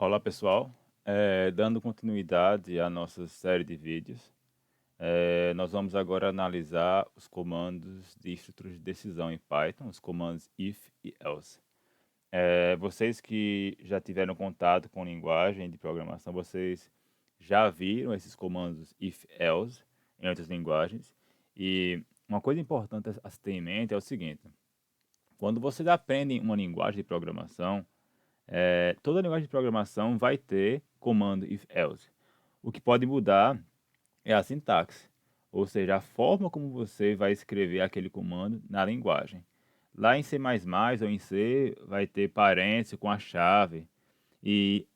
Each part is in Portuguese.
Olá pessoal, dando continuidade à nossa série de vídeos, nós vamos agora analisar os comandos de estruturas de decisão em Python, os comandos if e else. Vocês que já tiveram contato com linguagem de programação, vocês já viram esses comandos if else em outras linguagens, e uma coisa importante a se ter em mente é o seguinte: quando vocês aprendem uma linguagem de programação, toda linguagem de programação vai ter comando if-else. O que pode mudar é a sintaxe, ou seja, a forma como você vai escrever aquele comando na linguagem. Lá em C++ ou em C vai ter parênteses com a chave, e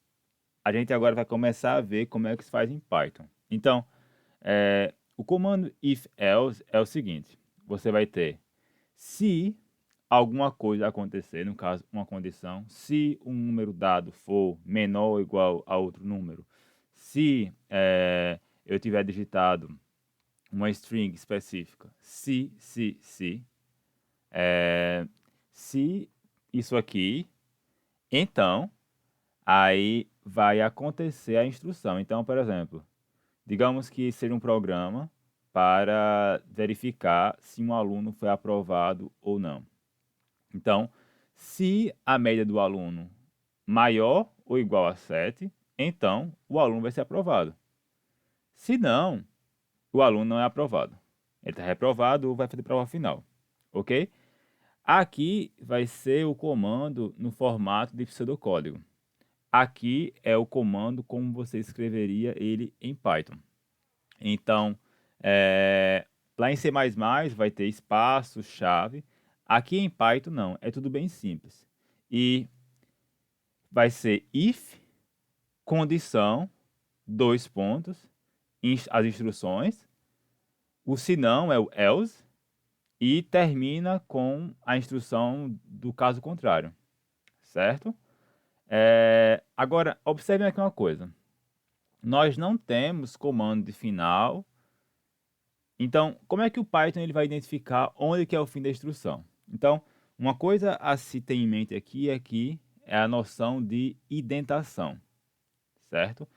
a gente agora vai começar a ver como é que se faz em Python. Então, o comando if-else é o seguinte: você vai ter se alguma coisa acontecer, no caso, uma condição, se um número dado for menor ou igual a outro número, se eu tiver digitado uma string específica, se isso aqui, então, aí vai acontecer a instrução. Então, por exemplo, digamos que seja um programa para verificar se um aluno foi aprovado ou não. Então, se a média do aluno maior ou igual a 7, então o aluno vai ser aprovado. Se não, o aluno não é aprovado. Ele está reprovado ou vai fazer prova final. Ok? Aqui vai ser o comando no formato de pseudocódigo. Aqui é o comando como você escreveria ele em Python. Então, lá em C++ vai ter espaço, chave. Aqui em Python não, é tudo bem simples. E vai ser if, condição, dois pontos, as instruções. O se não é o else e termina com a instrução do caso contrário, certo? Agora, observem aqui uma coisa. Nós não temos comando de final. Então, como é que o Python ele vai identificar onde que é o fim da instrução? Então, uma coisa a se ter em mente aqui é a noção de indentação, certo?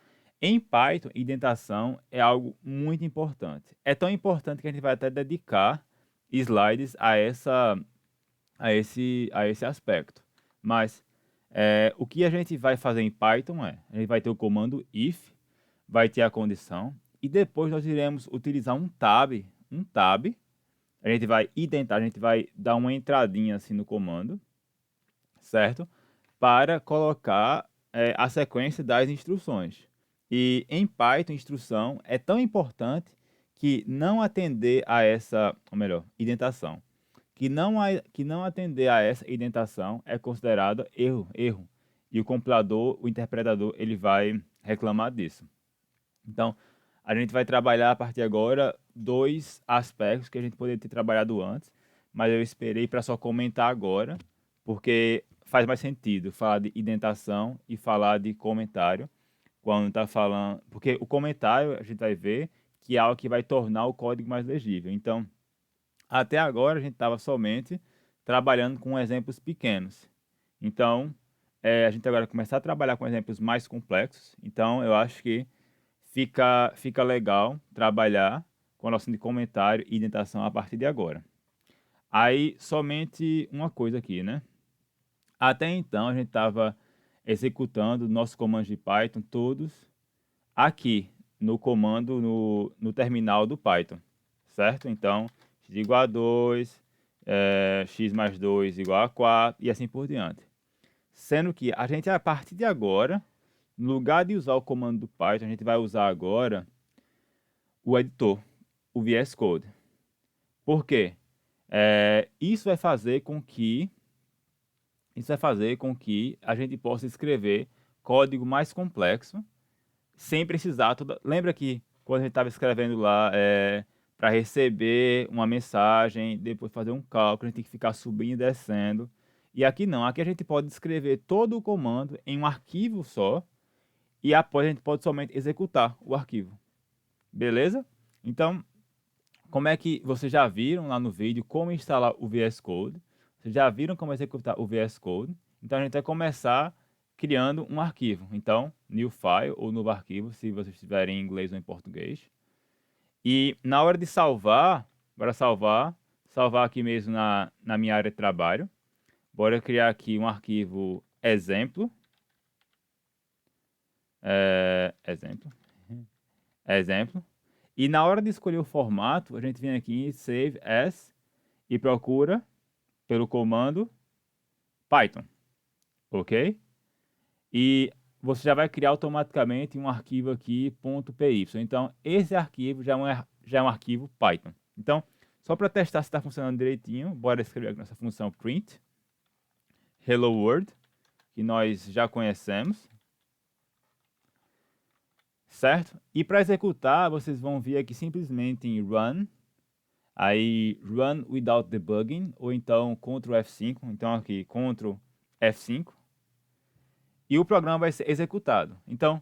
Em Python, indentação é algo muito importante. É tão importante que a gente vai até dedicar slides a esse aspecto. Mas o que a gente vai fazer em Python a gente vai ter o comando if, vai ter a condição, e depois nós iremos utilizar um tab, a gente vai indentar, a gente vai dar uma entradinha assim no comando, certo? Para colocar a sequência das instruções. E em Python, instrução é tão importante que não atender a essa, ou melhor, indentação, que não atender a essa indentação é considerado erro. E o compilador, o interpretador, ele vai reclamar disso. Então, a gente vai trabalhar a partir de agora dois aspectos que a gente poderia ter trabalhado antes, mas eu esperei para só comentar agora, porque faz mais sentido falar de indentação e falar de comentário quando está falando, porque o comentário a gente vai ver que é algo que vai tornar o código mais legível. Então, até agora a gente estava somente trabalhando com exemplos pequenos. Então, a gente agora vai começar a trabalhar com exemplos mais complexos. Então, eu acho que fica legal trabalhar com a noção de comentário e indentação a partir de agora. Aí, somente uma coisa aqui, né? Até então, a gente estava executando nossos comandos de Python todos aqui no comando, no terminal do Python, certo? Então, x igual a 2, x mais 2 igual a 4 e assim por diante. Sendo que a gente, a partir de agora, no lugar de usar o comando do Python, a gente vai usar agora o editor, o VS Code. Por quê? Isso vai fazer com que a gente possa escrever código mais complexo sem precisar. Lembra que quando a gente estava escrevendo lá para receber uma mensagem, depois fazer um cálculo, a gente tem que ficar subindo e descendo. E aqui não, aqui a gente pode escrever todo o comando em um arquivo só e após a gente pode somente executar o arquivo. Beleza? Então, como é que vocês já viram lá no vídeo como instalar o VS Code? Vocês já viram como executar o VS Code? Então a gente vai começar criando um arquivo. Então, new file ou novo arquivo, se vocês estiverem em inglês ou em português. E na hora de salvar, bora salvar aqui mesmo na minha área de trabalho. Bora criar aqui um arquivo exemplo. Exemplo. E na hora de escolher o formato, a gente vem aqui em Save As e procura pelo comando Python, ok? E você já vai criar automaticamente um arquivo aqui .py. Então, esse arquivo já é um arquivo Python. Então, só para testar se está funcionando direitinho, bora escrever aqui nossa função print hello world, que nós já conhecemos. Certo? E para executar, vocês vão vir aqui simplesmente em run, aí run without debugging, ou então Ctrl F5, então aqui Ctrl F5, e o programa vai ser executado. Então,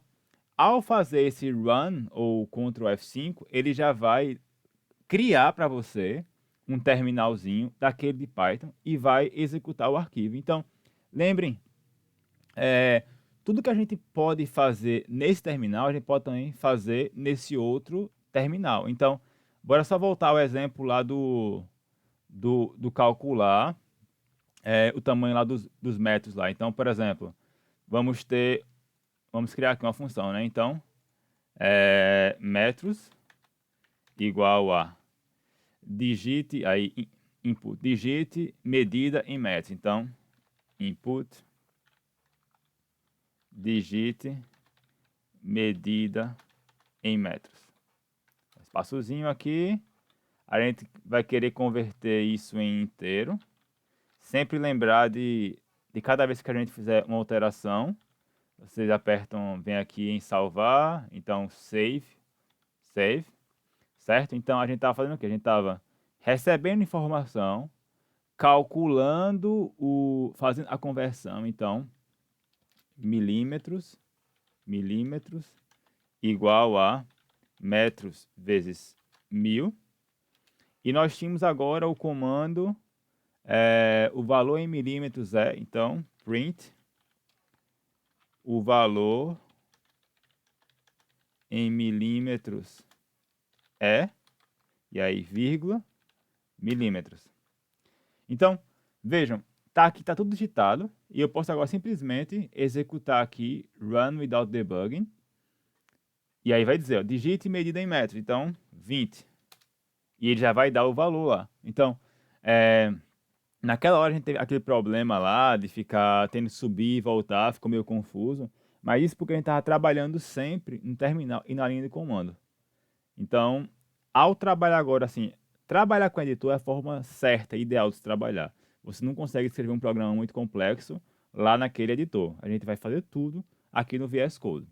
ao fazer esse run ou Ctrl F5, ele já vai criar para você um terminalzinho daquele de Python e vai executar o arquivo. Então, lembrem, tudo que a gente pode fazer nesse terminal, a gente pode também fazer nesse outro terminal. Então, bora só voltar ao exemplo lá do calcular o tamanho lá dos metros lá. Então, por exemplo, vamos criar aqui uma função, né? Então, metros igual a digite, aí input, digite medida em metros. Então, input digite medida em metros. Espaçozinho aqui. A gente vai querer converter isso em inteiro. Sempre lembrar de cada vez que a gente fizer uma alteração, vocês apertam, vem aqui em salvar, então save, certo? Então a gente estava fazendo o quê? A gente estava recebendo informação, calculando fazendo a conversão, então milímetros igual a metros vezes 1000. E nós tínhamos agora o comando, o valor em milímetros então, print o valor em milímetros e aí vírgula, milímetros. Então, vejam, aqui tá tudo digitado e eu posso agora simplesmente executar aqui run without debugging. E aí vai dizer, ó, digite medida em metros, então 20. E ele já vai dar o valor lá. Então, naquela hora a gente teve aquele problema lá de ficar tendo que subir e voltar, ficou meio confuso. Mas isso porque a gente estava trabalhando sempre no terminal e na linha de comando. Então, ao trabalhar agora assim, trabalhar com editor é a forma certa, ideal de se trabalhar. Você não consegue escrever um programa muito complexo lá naquele editor. A gente vai fazer tudo aqui no VS Code.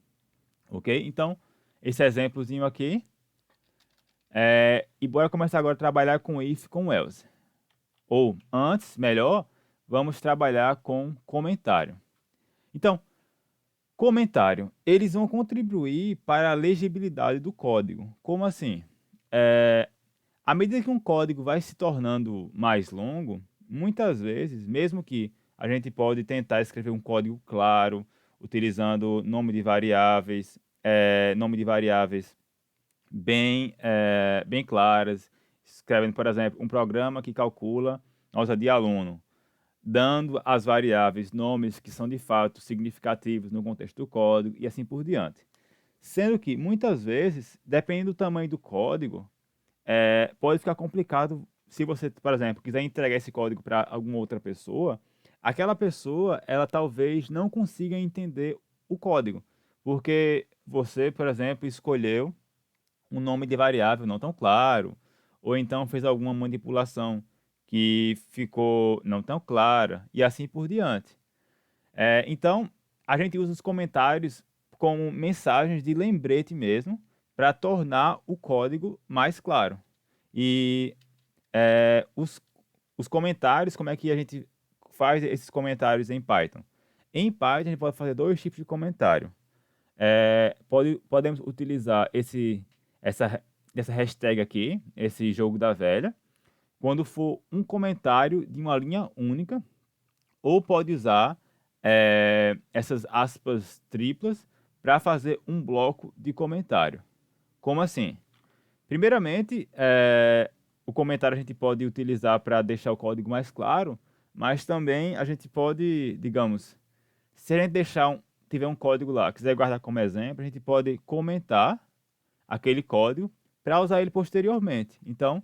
Ok? Então, esse exemplozinho aqui. E bora começar agora a trabalhar com if com else. Ou, antes, melhor, vamos trabalhar com comentário. Então, comentário, eles vão contribuir para a legibilidade do código. Como assim? À medida que um código vai se tornando mais longo, muitas vezes, mesmo que a gente pode tentar escrever um código claro, utilizando nome de variáveis bem claras, escrevendo, por exemplo, um programa que calcula nota de aluno, dando às variáveis nomes que são de fato significativos no contexto do código e assim por diante. Sendo que, muitas vezes, dependendo do tamanho do código, pode ficar complicado se você, por exemplo, quiser entregar esse código para alguma outra pessoa, aquela pessoa, ela talvez não consiga entender o código, porque você, por exemplo, escolheu um nome de variável não tão claro, ou então fez alguma manipulação que ficou não tão clara, e assim por diante. Então, a gente usa os comentários como mensagens de lembrete mesmo, para tornar o código mais claro. E os comentários, como é que a gente faz esses comentários em Python? Em Python, a gente pode fazer dois tipos de comentário. Podemos utilizar essa hashtag aqui, esse jogo da velha, quando for um comentário de uma linha única, ou pode usar essas aspas triplas para fazer um bloco de comentário. Como assim? Primeiramente, o comentário a gente pode utilizar para deixar o código mais claro, mas também a gente pode, digamos, se a gente tiver um código lá, quiser guardar como exemplo, a gente pode comentar aquele código para usar ele posteriormente. Então,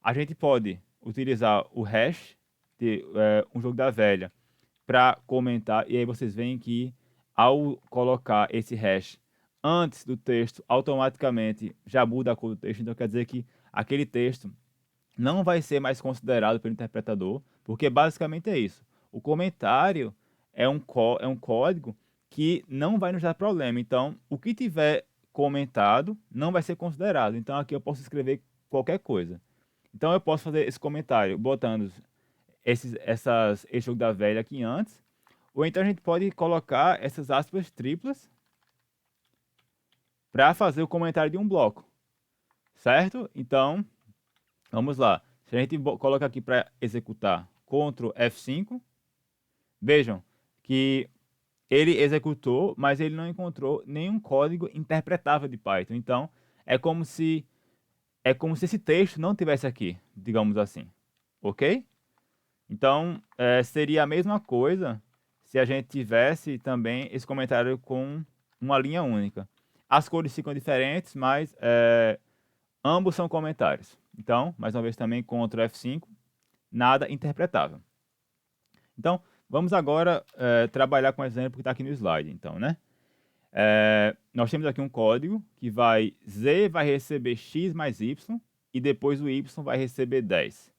a gente pode utilizar o hash de um jogo da velha para comentar, e aí vocês veem que ao colocar esse hash antes do texto, automaticamente já muda a cor do texto, então quer dizer que aquele texto não vai ser mais considerado pelo interpretador, porque basicamente é isso. O comentário é um código que não vai nos dar problema. Então, o que tiver comentado não vai ser considerado. Então, aqui eu posso escrever qualquer coisa. Então, eu posso fazer esse comentário botando esse jogo da velha aqui antes, ou então a gente pode colocar essas aspas triplas para fazer o comentário de um bloco, certo? Então, vamos lá. Se a gente coloca aqui para executar Ctrl F5, vejam que ele executou, mas ele não encontrou nenhum código interpretável de Python. Então, é como se esse texto não tivesse aqui, digamos assim. Ok? Então, seria a mesma coisa se a gente tivesse também esse comentário com uma linha única. As cores ficam diferentes, mas ambos são comentários. Então, mais uma vez também, Ctrl F5, nada interpretável. Então, vamos agora trabalhar com o exemplo que está aqui no slide, então, né? Nós temos aqui um código que Z vai receber x mais y, e depois o y vai receber 10.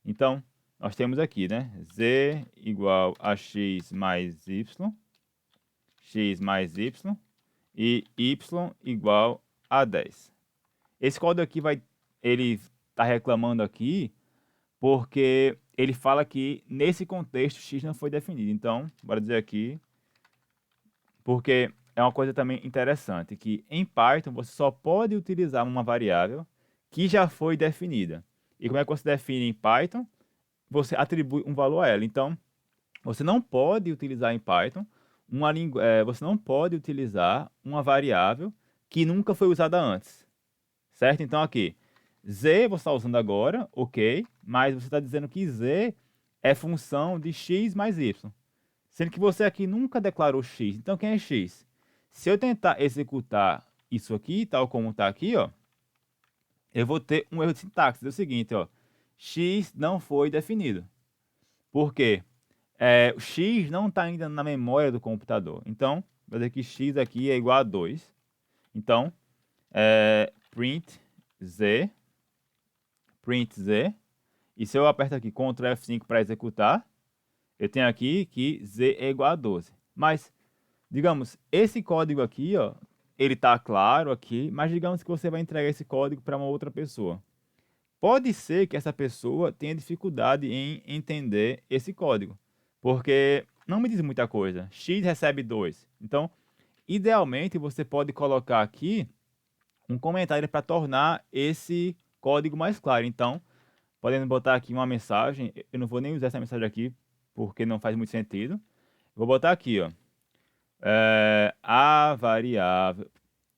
Então, nós temos aqui, né? Z igual a x mais y e y igual a 10. Esse código aqui ele está reclamando aqui porque ele fala que nesse contexto x não foi definido. Então, bora dizer aqui, porque é uma coisa também interessante, que em Python você só pode utilizar uma variável que já foi definida. E como é que você define em Python? Você atribui um valor a ela. Então, você não pode utilizar em Python você não pode utilizar uma variável que nunca foi usada antes, certo? Então aqui, z você está usando agora, ok, mas você está dizendo que z é função de x mais y, sendo que você aqui nunca declarou x. Então quem é x? Se eu tentar executar isso aqui, tal como está aqui, ó, eu vou ter um erro de sintaxe. É o seguinte, ó, x não foi definido. Por quê? O x não está ainda na memória do computador. Então, vou dizer que x aqui é igual a 2. Então, print z. E se eu aperto aqui Ctrl F5 para executar, eu tenho aqui que z é igual a 12. Mas, digamos, esse código aqui, ó, ele está claro aqui, mas digamos que você vai entregar esse código para uma outra pessoa. Pode ser que essa pessoa tenha dificuldade em entender esse código, porque não me diz muita coisa. X recebe 2. Então, idealmente, você pode colocar aqui um comentário para tornar esse código mais claro. Então, podendo botar aqui uma mensagem, eu não vou nem usar essa mensagem aqui, porque não faz muito sentido. Vou botar aqui, ó, a variável,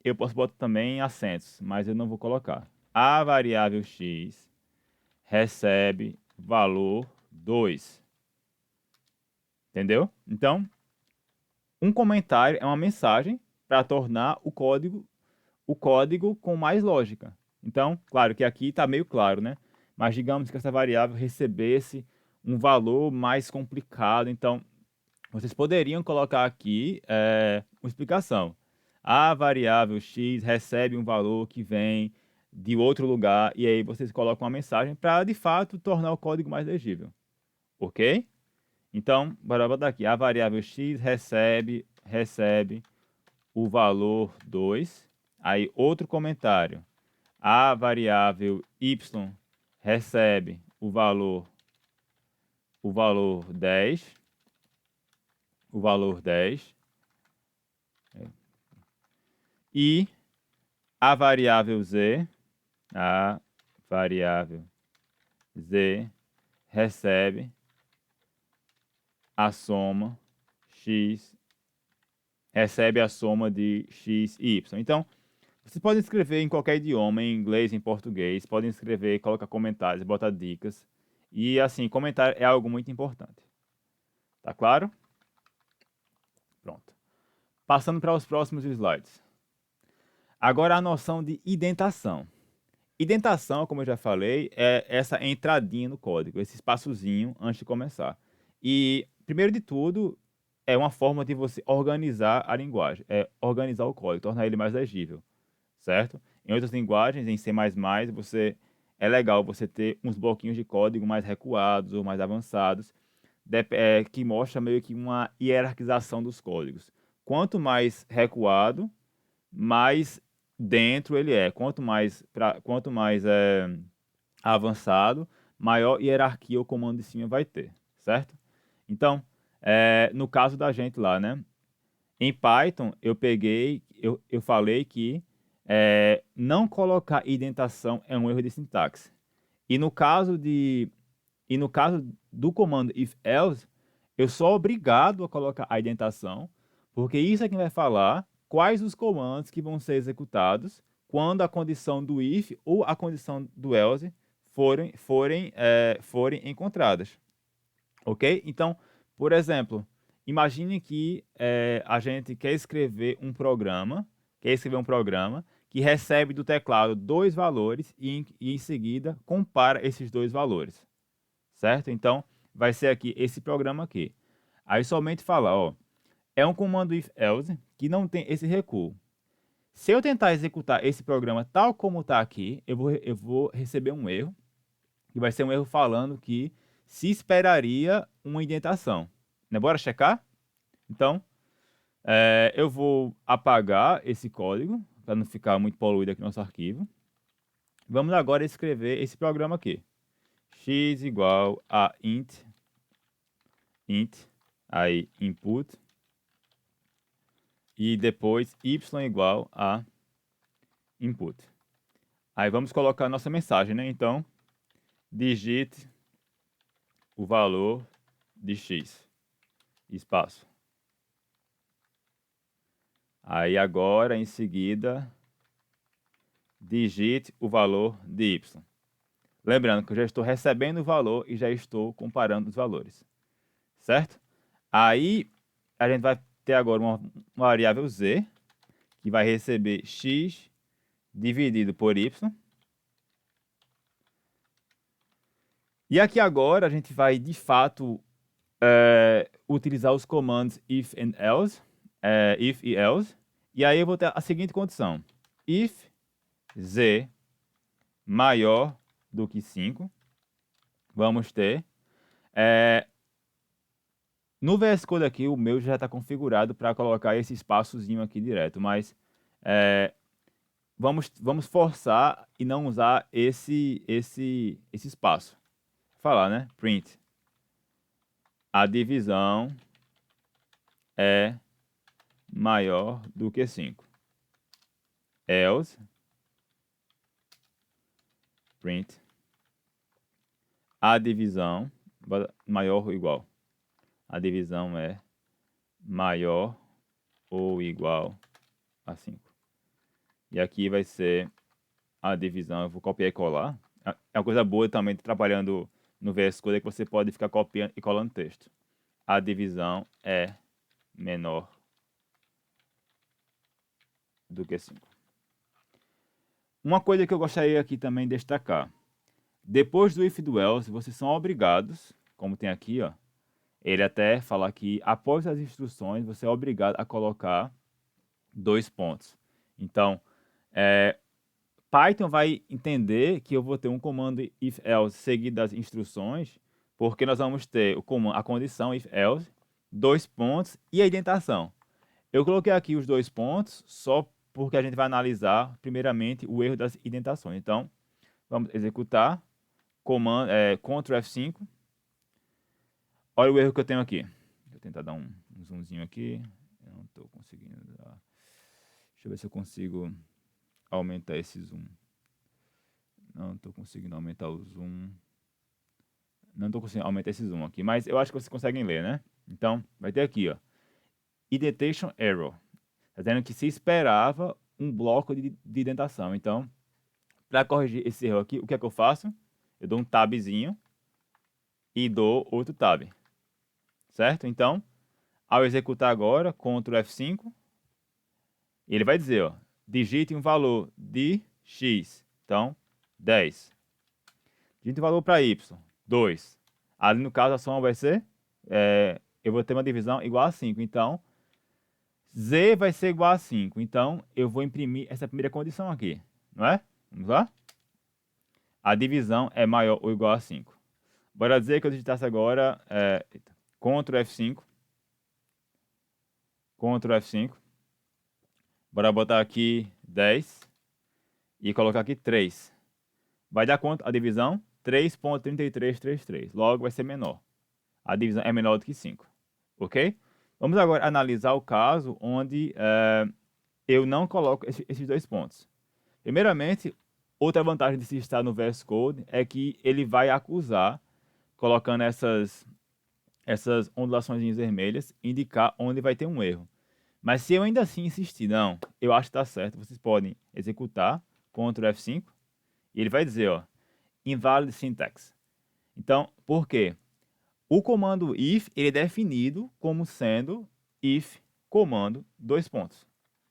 eu posso botar também acentos, mas eu não vou colocar. A variável x recebe valor 2. Entendeu? Então, um comentário é uma mensagem para tornar o código com mais lógica. Então, claro que aqui está meio claro, né? Mas digamos que essa variável recebesse um valor mais complicado. Então, vocês poderiam colocar aqui uma explicação. A variável x recebe um valor que vem de outro lugar, e aí vocês colocam uma mensagem para, de fato, tornar o código mais legível. Ok? Então, bora botar aqui. A variável x recebe o valor 2. Aí, outro comentário. A variável y recebe o valor 10. O valor 10. E a variável z recebe a soma x recebe a soma de x e y. Então, vocês podem escrever em qualquer idioma, em inglês, em português, podem escrever, colocar comentários, botar dicas. E assim, comentário é algo muito importante. Tá claro? Pronto. Passando para os próximos slides. Agora a noção de indentação. Indentação, como eu já falei, é essa entradinha no código, esse espaçozinho antes de começar. E, primeiro de tudo, é uma forma de você organizar a linguagem, é organizar o código, tornar ele mais legível, certo? Em outras linguagens, em C++, é legal você ter uns bloquinhos de código mais recuados ou mais avançados, que mostra meio que uma hierarquização dos códigos. Quanto mais recuado, mais dentro ele é. Quanto mais avançado, maior hierarquia o comando de cima vai ter, certo? Então, no caso da gente lá, né? Em Python, eu falei que não colocar indentação é um erro de sintaxe. E no caso do comando if-else, eu sou obrigado a colocar a indentação, porque isso é quem vai falar quais os comandos que vão ser executados quando a condição do if ou a condição do else forem encontradas. Ok? Então, por exemplo, imagine que a gente quer escrever um programa que recebe do teclado dois valores e em seguida compara esses dois valores, certo? Então, vai ser aqui esse programa aqui. Aí somente falar, ó, é um comando if-else que não tem esse recuo. Se eu tentar executar esse programa tal como está aqui, eu vou receber um erro, que vai ser um erro falando que se esperaria uma indentação. Né? Bora checar? Então, eu vou apagar esse código, para não ficar muito poluído aqui no nosso arquivo. Vamos agora escrever esse programa aqui. X igual a int, aí input, e depois y igual a input. Aí vamos colocar a nossa mensagem, né? Então, digite o valor de x, espaço. Aí agora, em seguida, digite o valor de y. Lembrando que eu já estou recebendo o valor e já estou comparando os valores, certo? Aí a gente vai ter agora uma variável z, que vai receber x dividido por y. E aqui agora a gente vai, de fato, utilizar os comandos if and else, if e else. E aí eu vou ter a seguinte condição. If z maior do que 5, vamos ter... no VS Code aqui, o meu já está configurado para colocar esse espaçozinho aqui direto, mas vamos forçar e não usar esse espaço. Falar, né? Print. A divisão é maior do que 5. Else, print, a divisão maior ou igual. A divisão é maior ou igual a 5. E aqui vai ser a divisão, eu vou copiar e colar. É uma coisa boa também trabalhando no VS Code, é que você pode ficar copiando e colando texto. A divisão é menor do que 5. Uma coisa que eu gostaria aqui também de destacar. Depois do if e do else, vocês são obrigados, como tem aqui, ó, ele até fala que após as instruções, você é obrigado a colocar 2 pontos. Então, Python vai entender que eu vou ter um comando if-else seguido das instruções, porque nós vamos ter a condição if-else, 2 pontos e a indentação. Eu coloquei aqui os 2 pontos só porque a gente vai analisar, primeiramente, o erro das indentações. Então, vamos executar, Ctrl F5. Olha o erro que eu tenho aqui. Vou tentar dar um zoomzinho aqui. Eu não estou conseguindo dar. Deixa eu ver se eu consigo aumentar esse zoom. Não estou conseguindo aumentar o zoom. Não estou conseguindo aumentar esse zoom aqui, mas eu acho que vocês conseguem ler, né? Então, vai ter aqui, ó. indentation error. Está dizendo que se esperava um bloco de indentação. Então, para corrigir esse erro aqui, o que é que eu faço? Eu dou um tabzinho e dou outro tab. Certo? Então, ao executar agora, Ctrl F5, ele vai dizer, ó, digite um valor de x. Então, 10. Digite um valor para y, 2. Ali, no caso, a soma vai ser, eu vou ter uma divisão igual a 5. Então, z vai ser igual a 5. Então, eu vou imprimir essa primeira condição aqui, não é? Vamos lá? A divisão é maior ou igual a 5. Bora dizer que eu digitasse agora Ctrl F5. Ctrl F5. Bora botar aqui 10 e colocar aqui 3. Vai dar quanto a divisão? 3.3333. Logo vai ser menor. A divisão é menor do que 5. Ok? Vamos agora analisar o caso onde eu não coloco esses dois pontos. Primeiramente, outra vantagem de se estar no VS Code é que ele vai acusar, colocando essas ondulações vermelhas, indicar onde vai ter um erro. Mas se eu ainda assim insistir, não, eu acho que está certo, vocês podem executar, Ctrl F5, e ele vai dizer, ó, invalid syntax. Então, por quê? O comando if, ele é definido como sendo if comando, dois pontos.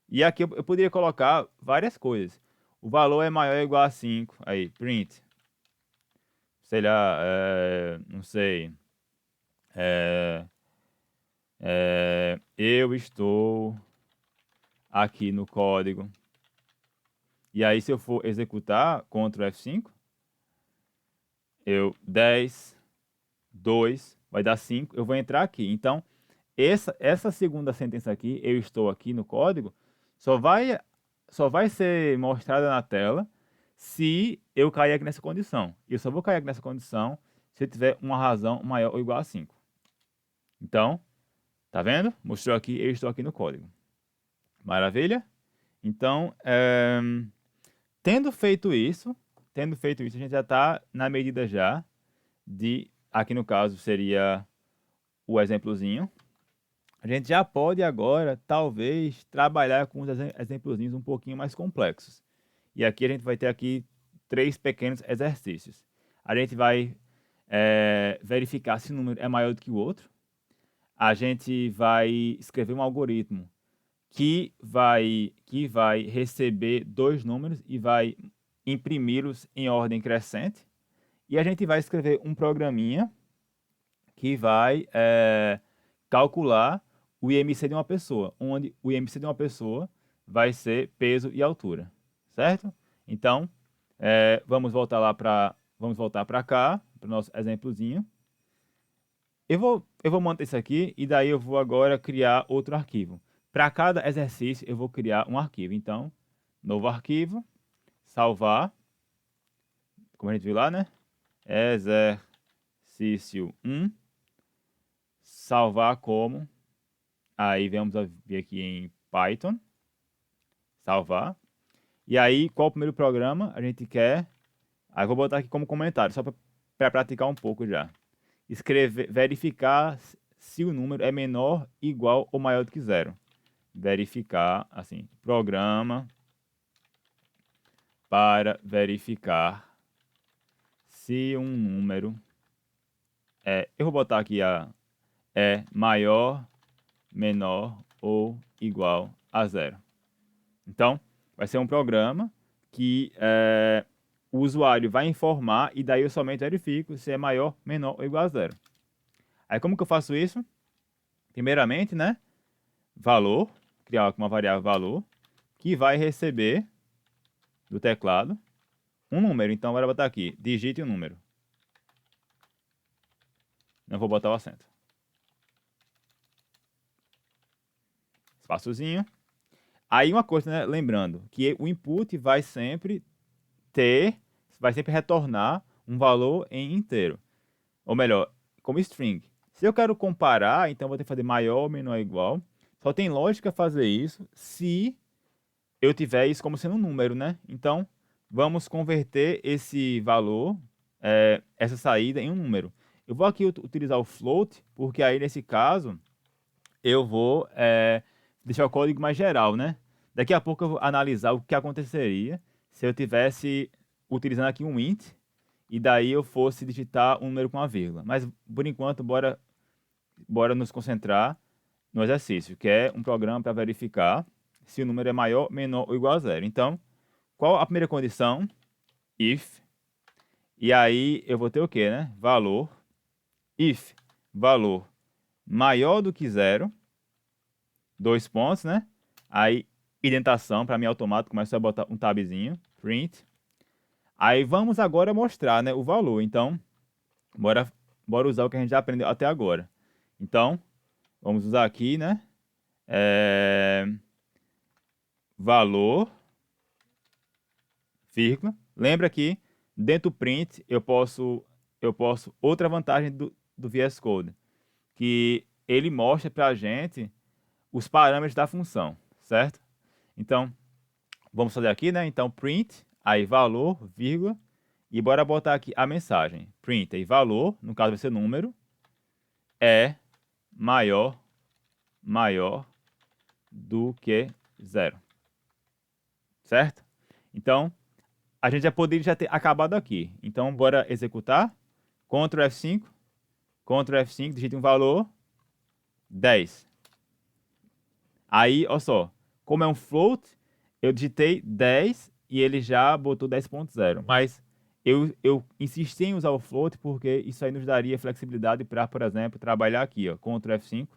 E aqui eu poderia colocar várias coisas. O valor é maior ou igual a 5, aí, print. Sei lá, não sei. Eu estou aqui no código. E aí, se eu for executar, Ctrl F5, 10, 2, vai dar 5, eu vou entrar aqui. Então, essa segunda sentença aqui, eu estou aqui no código, só vai ser mostrada na tela se eu cair aqui nessa condição. E eu só vou cair aqui nessa condição se eu tiver uma razão maior ou igual a 5. Então, tá vendo? Mostrou aqui, eu estou aqui no código. Maravilha? Então, tendo feito isso, a gente já está na medida já de, aqui no caso seria o exemplozinho. A gente já pode agora, talvez, trabalhar com os exemplozinhos um pouquinho mais complexos. E aqui a gente vai ter aqui 3 pequenos exercícios. A gente vai verificar se o número é maior do que o outro. A gente vai escrever um algoritmo que vai receber 2 números e vai imprimi-los em ordem crescente. E a gente vai escrever um programinha que vai calcular o IMC de uma pessoa, onde o IMC de uma pessoa vai ser peso e altura, certo? Então, vamos voltar para cá, para o nosso exemplozinho. Eu vou manter isso aqui e daí eu vou agora criar outro arquivo. Para cada exercício eu vou criar um arquivo. Então, novo arquivo, salvar, como a gente viu lá, né? Exercício 1, salvar como, aí vamos ver aqui em Python, salvar. E aí, qual o primeiro programa a gente quer? Aí eu vou botar aqui como comentário, só para praticar um pouco já. Verificar se o número é menor, igual ou maior do que 0. Verificar, assim, programa para verificar se um número eu vou botar aqui é maior, menor ou igual a 0. Então, vai ser um programa que o usuário vai informar e daí eu somente verifico se é maior, menor ou igual a 0. Aí como que eu faço isso? Primeiramente, né? Valor, criar aqui uma variável valor, que vai receber do teclado um número. Então, agora eu vou botar aqui, digite um número. Não vou botar o acento. Espaçozinho. Aí uma coisa, né? Lembrando que o input vai sempre retornar um valor em inteiro. Ou melhor, como string. Se eu quero comparar, então eu vou ter que fazer maior ou menor ou igual. Só tem lógica fazer isso se eu tiver isso como sendo um número, né? Então, vamos converter esse valor, essa saída, em um número. Eu vou aqui utilizar o float, porque aí nesse caso eu vou deixar o código mais geral, né? Daqui a pouco eu vou analisar o que aconteceria se eu tivesse utilizando aqui um int e daí eu fosse digitar um número com uma vírgula. Mas, por enquanto, bora nos concentrar no exercício, que é um programa para verificar se o número é maior, menor ou igual a zero. Então, qual a primeira condição? If. E aí eu vou ter o quê, né? Valor. If valor maior do que zero, 2 pontos, né? Aí, indentação, para mim automático, começa a botar um tabzinho, print. Aí vamos agora mostrar, né, o valor. Então, bora usar o que a gente já aprendeu até agora. Então, vamos usar aqui, né? Valor, vírgula. Lembra que dentro do print eu posso outra vantagem do VS Code, que ele mostra para a gente os parâmetros da função, certo? Então, vamos fazer aqui, né? Então, print, aí valor, vírgula, e bora botar aqui a mensagem. Print, aí valor, no caso vai ser número, é maior do que zero. Certo? Então, a gente já poderia já ter acabado aqui. Então, bora executar. Ctrl F5, Ctrl F5, digite um valor, 10. Aí, olha só, como é um float, eu digitei 10 e ele já botou 10.0. Mas eu insisti em usar o float porque isso aí nos daria flexibilidade para, por exemplo, trabalhar aqui, ó, Ctrl F5.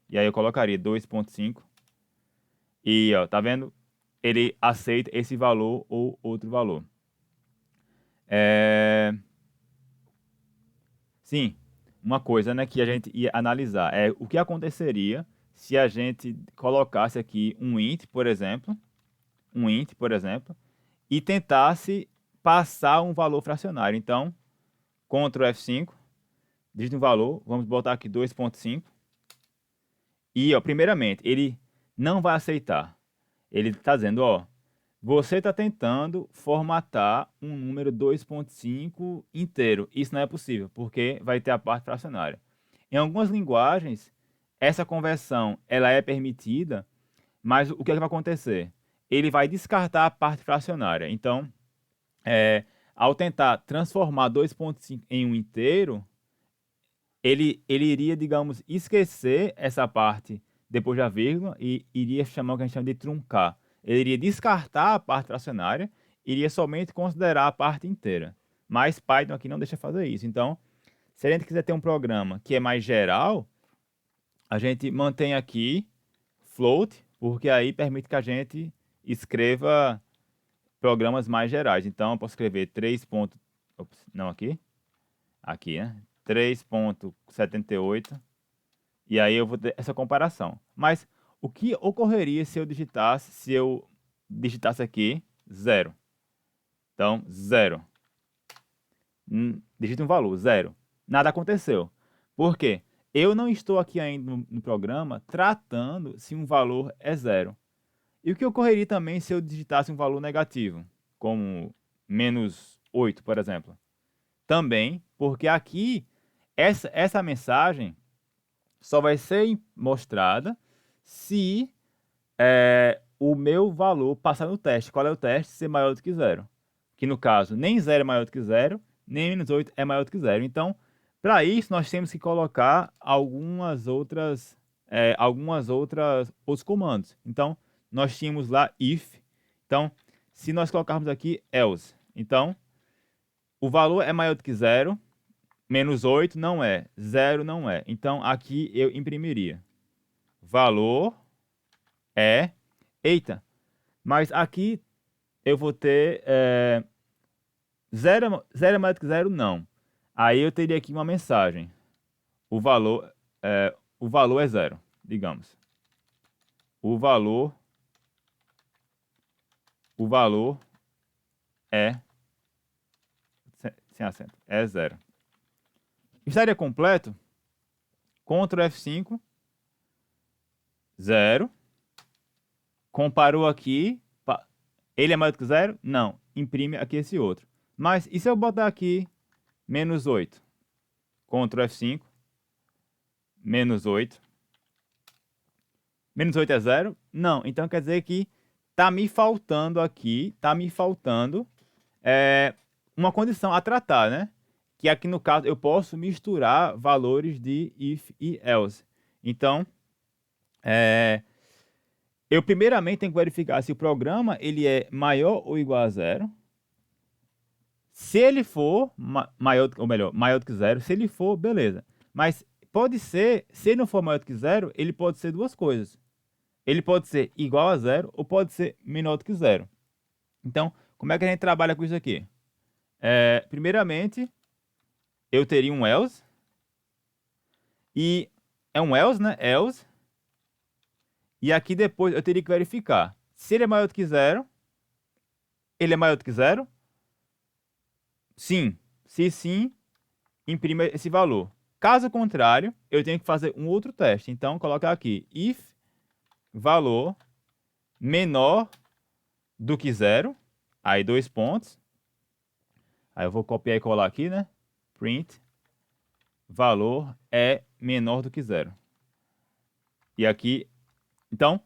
E aí eu colocaria 2.5. E, ó, tá vendo? Ele aceita esse valor ou outro valor. Sim, uma coisa, né, que a gente ia analisar é o que aconteceria se a gente colocasse aqui um int, por exemplo, e tentasse passar um valor fracionário. Então, Ctrl F5, digita um valor, vamos botar aqui 2.5. E, ó, primeiramente, ele não vai aceitar. Ele está dizendo, ó, você está tentando formatar um número 2.5 inteiro. Isso não é possível, porque vai ter a parte fracionária. Em algumas linguagens, essa conversão ela é permitida, mas o que é que vai acontecer? Ele vai descartar a parte fracionária. Então, ao tentar transformar 2.5 em um inteiro, ele iria, digamos, esquecer essa parte depois da vírgula e iria chamar o que a gente chama de truncar. Ele iria descartar a parte fracionária, iria somente considerar a parte inteira. Mas Python aqui não deixa fazer isso. Então, se a gente quiser ter um programa que é mais geral, a gente mantém aqui float, porque aí permite que a gente escreva programas mais gerais. Então, eu posso escrever 3. Ops, não aqui. Aqui, né? 3.78. E aí eu vou ter essa comparação. Mas o que ocorreria se eu digitasse aqui 0? Então, 0. Digita um valor, 0. Nada aconteceu. Por quê? Eu não estou aqui ainda no programa tratando se um valor é 0. E o que ocorreria também se eu digitasse um valor negativo, como -8, por exemplo? Também, porque aqui, essa mensagem só vai ser mostrada se o meu valor passar no teste. Qual é o teste? Ser maior do que zero. Que no caso, nem 0 é maior do que zero, nem -8 é maior do que zero. Então, para isso, nós temos que colocar outros comandos. Então, nós tínhamos lá if. Então, se nós colocarmos aqui else. Então, o valor é maior do que zero, -8 não é, 0 não é. Então, aqui eu imprimiria. Valor é... Eita, mas aqui eu vou ter 0 é maior do que 0, não. Aí eu teria aqui uma mensagem. O valor é 0, digamos. O valor é... Sem acento. É 0. Estaria completo? Ctrl F5. 0. Comparou aqui. Ele é maior do que 0? Não. Imprime aqui esse outro. Mas e se eu botar aqui -8? Ctrl F5. -8. Menos 8 é 0? Não. Então quer dizer que tá me faltando aqui, uma condição a tratar, né? Que aqui no caso eu posso misturar valores de if e else. Então, eu primeiramente tenho que verificar se o programa ele é maior ou igual a 0. Se ele for maior, ou melhor, maior do que 0, se ele for, beleza. Mas pode ser, se ele não for maior do que 0, ele pode ser duas coisas. Ele pode ser igual a 0 ou pode ser menor do que 0. Então, como é que a gente trabalha com isso aqui? Primeiramente, eu teria um else. E é um else, né? Else. E aqui depois eu teria que verificar. Se ele é maior do que 0, ele é maior do que 0? Sim. Se sim, imprima esse valor. Caso contrário, eu tenho que fazer um outro teste. Então, colocar aqui if valor menor do que 0. Aí, 2 pontos. Aí eu vou copiar e colar aqui, né? Print valor é menor do que 0. E aqui, então,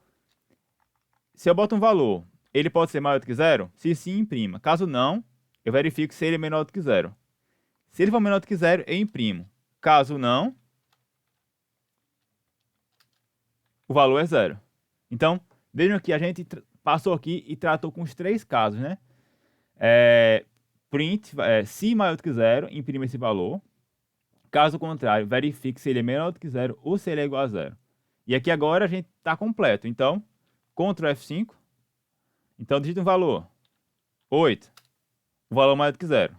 se eu boto um valor, ele pode ser maior do que 0? Se sim, imprima. Caso não, eu verifico se ele é menor do que 0. Se ele for menor do que 0, eu imprimo. Caso não, o valor é 0. Então, vejam que a gente passou aqui e tratou com os três casos, né? Print, se maior do que 0, imprima esse valor. Caso contrário, verifique se ele é menor do que 0 ou se ele é igual a 0. E aqui agora a gente está completo. Então, Ctrl F5. Então, digita um valor. 8. O valor maior do que 0.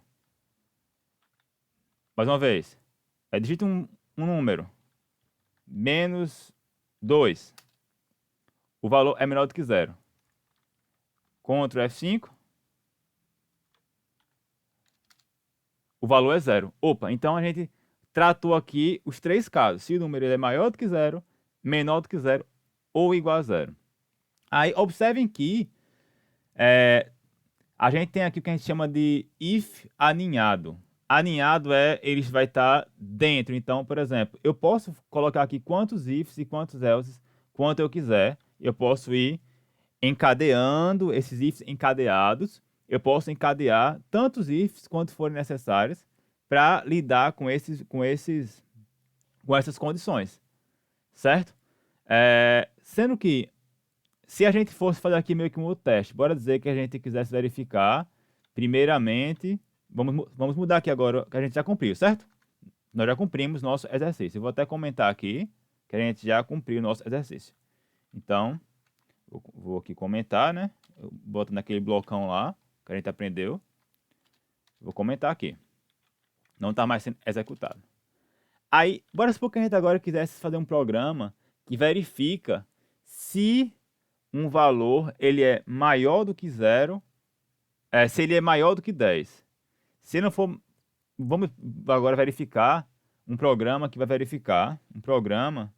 Mais uma vez. Digita um número. Menos 2. O valor é menor do que 0. Ctrl F5. O valor é 0. Opa, então a gente tratou aqui os três casos. Se o número é maior do que 0, menor do que 0 ou igual a 0. Aí, observem que a gente tem aqui o que a gente chama de if aninhado. Aninhado ele vai estar dentro. Então, por exemplo, eu posso colocar aqui quantos ifs e quantos elses, quanto eu quiser. Eu posso ir encadeando esses ifs encadeados. Eu posso encadear tantos ifs quanto forem necessários para lidar com essas condições, certo? Sendo que se a gente fosse fazer aqui meio que um outro teste, bora dizer que a gente quisesse verificar, primeiramente, vamos mudar aqui agora que a gente já cumpriu, certo? Nós já cumprimos nosso exercício. Eu vou até comentar aqui que a gente já cumpriu o nosso exercício. Então, vou aqui comentar, né? Eu boto naquele blocão lá que a gente aprendeu. Vou comentar aqui. Não está mais sendo executado. Aí, bora supor que a gente agora quisesse fazer um programa que verifica se um valor ele é maior do que 0, se ele é maior do que 10. Se não for, vamos agora verificar um programa que vai verificar, um programa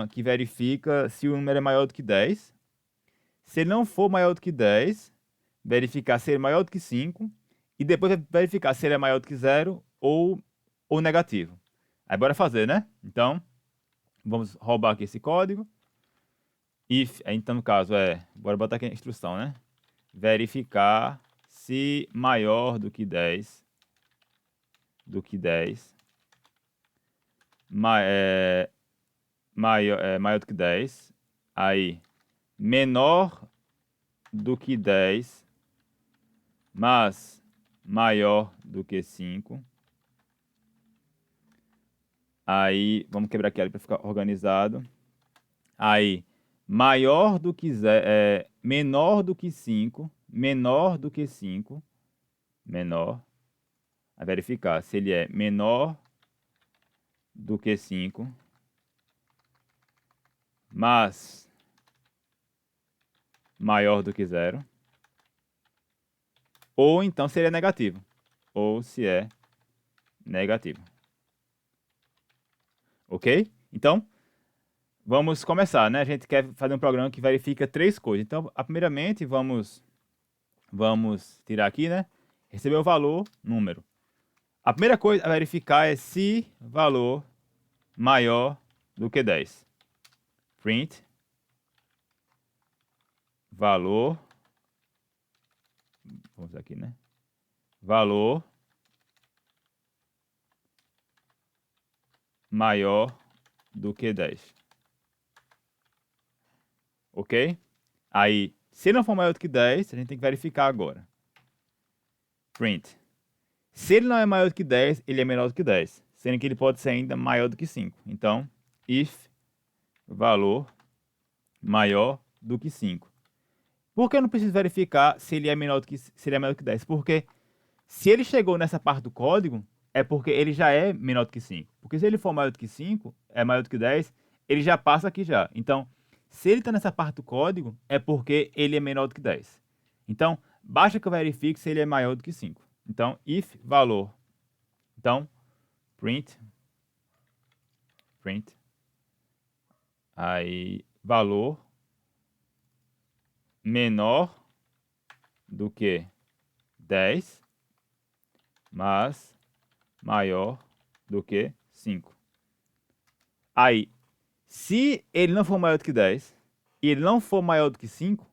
que verifica se o número é maior do que 10. Se ele não for maior do que 10, verificar se ele é maior do que 5 e depois verificar se ele é maior do que 0 ou negativo. Aí bora fazer, né? Então, vamos roubar aqui esse código. If, então no caso bora botar aqui a instrução, né? Verificar se maior do que 10, maior do que 10, aí menor do que 10, mas maior do que 5. Aí, vamos quebrar aqui para ficar organizado. Aí, maior do que menor do que 5, menor do que 5, menor. A verificar se ele é menor do que 5, mas maior do que 0. Ou então se ele é negativo. Ou se é negativo. Ok? Então, vamos começar, né? A gente quer fazer um programa que verifica três coisas. Então, primeiramente, vamos tirar aqui, né? Receber o valor, número. A primeira coisa a verificar é se valor maior do que 10. print valor, vamos aqui, né? Valor maior do que 10. Ok? Aí, se não for maior do que 10, a gente tem que verificar agora. Print. Se ele não é maior do que 10, ele é menor do que 10. Sendo que ele pode ser ainda maior do que 5. Então, if valor maior do que 5. Por que eu não preciso verificar se ele é menor do que, se ele é maior do que 10? Porque se ele chegou nessa parte do código, é porque ele já é menor do que 5. Porque se ele for maior do que 5, é maior do que 10, ele já passa aqui já. Então, se ele está nessa parte do código, é porque ele é menor do que 10. Então, basta que eu verifique se ele é maior do que 5. Então, if valor. Então, print. Aí, valor menor do que 10, mas maior do que 5. Aí, se ele não for maior do que 10 e ele não for maior do que 5,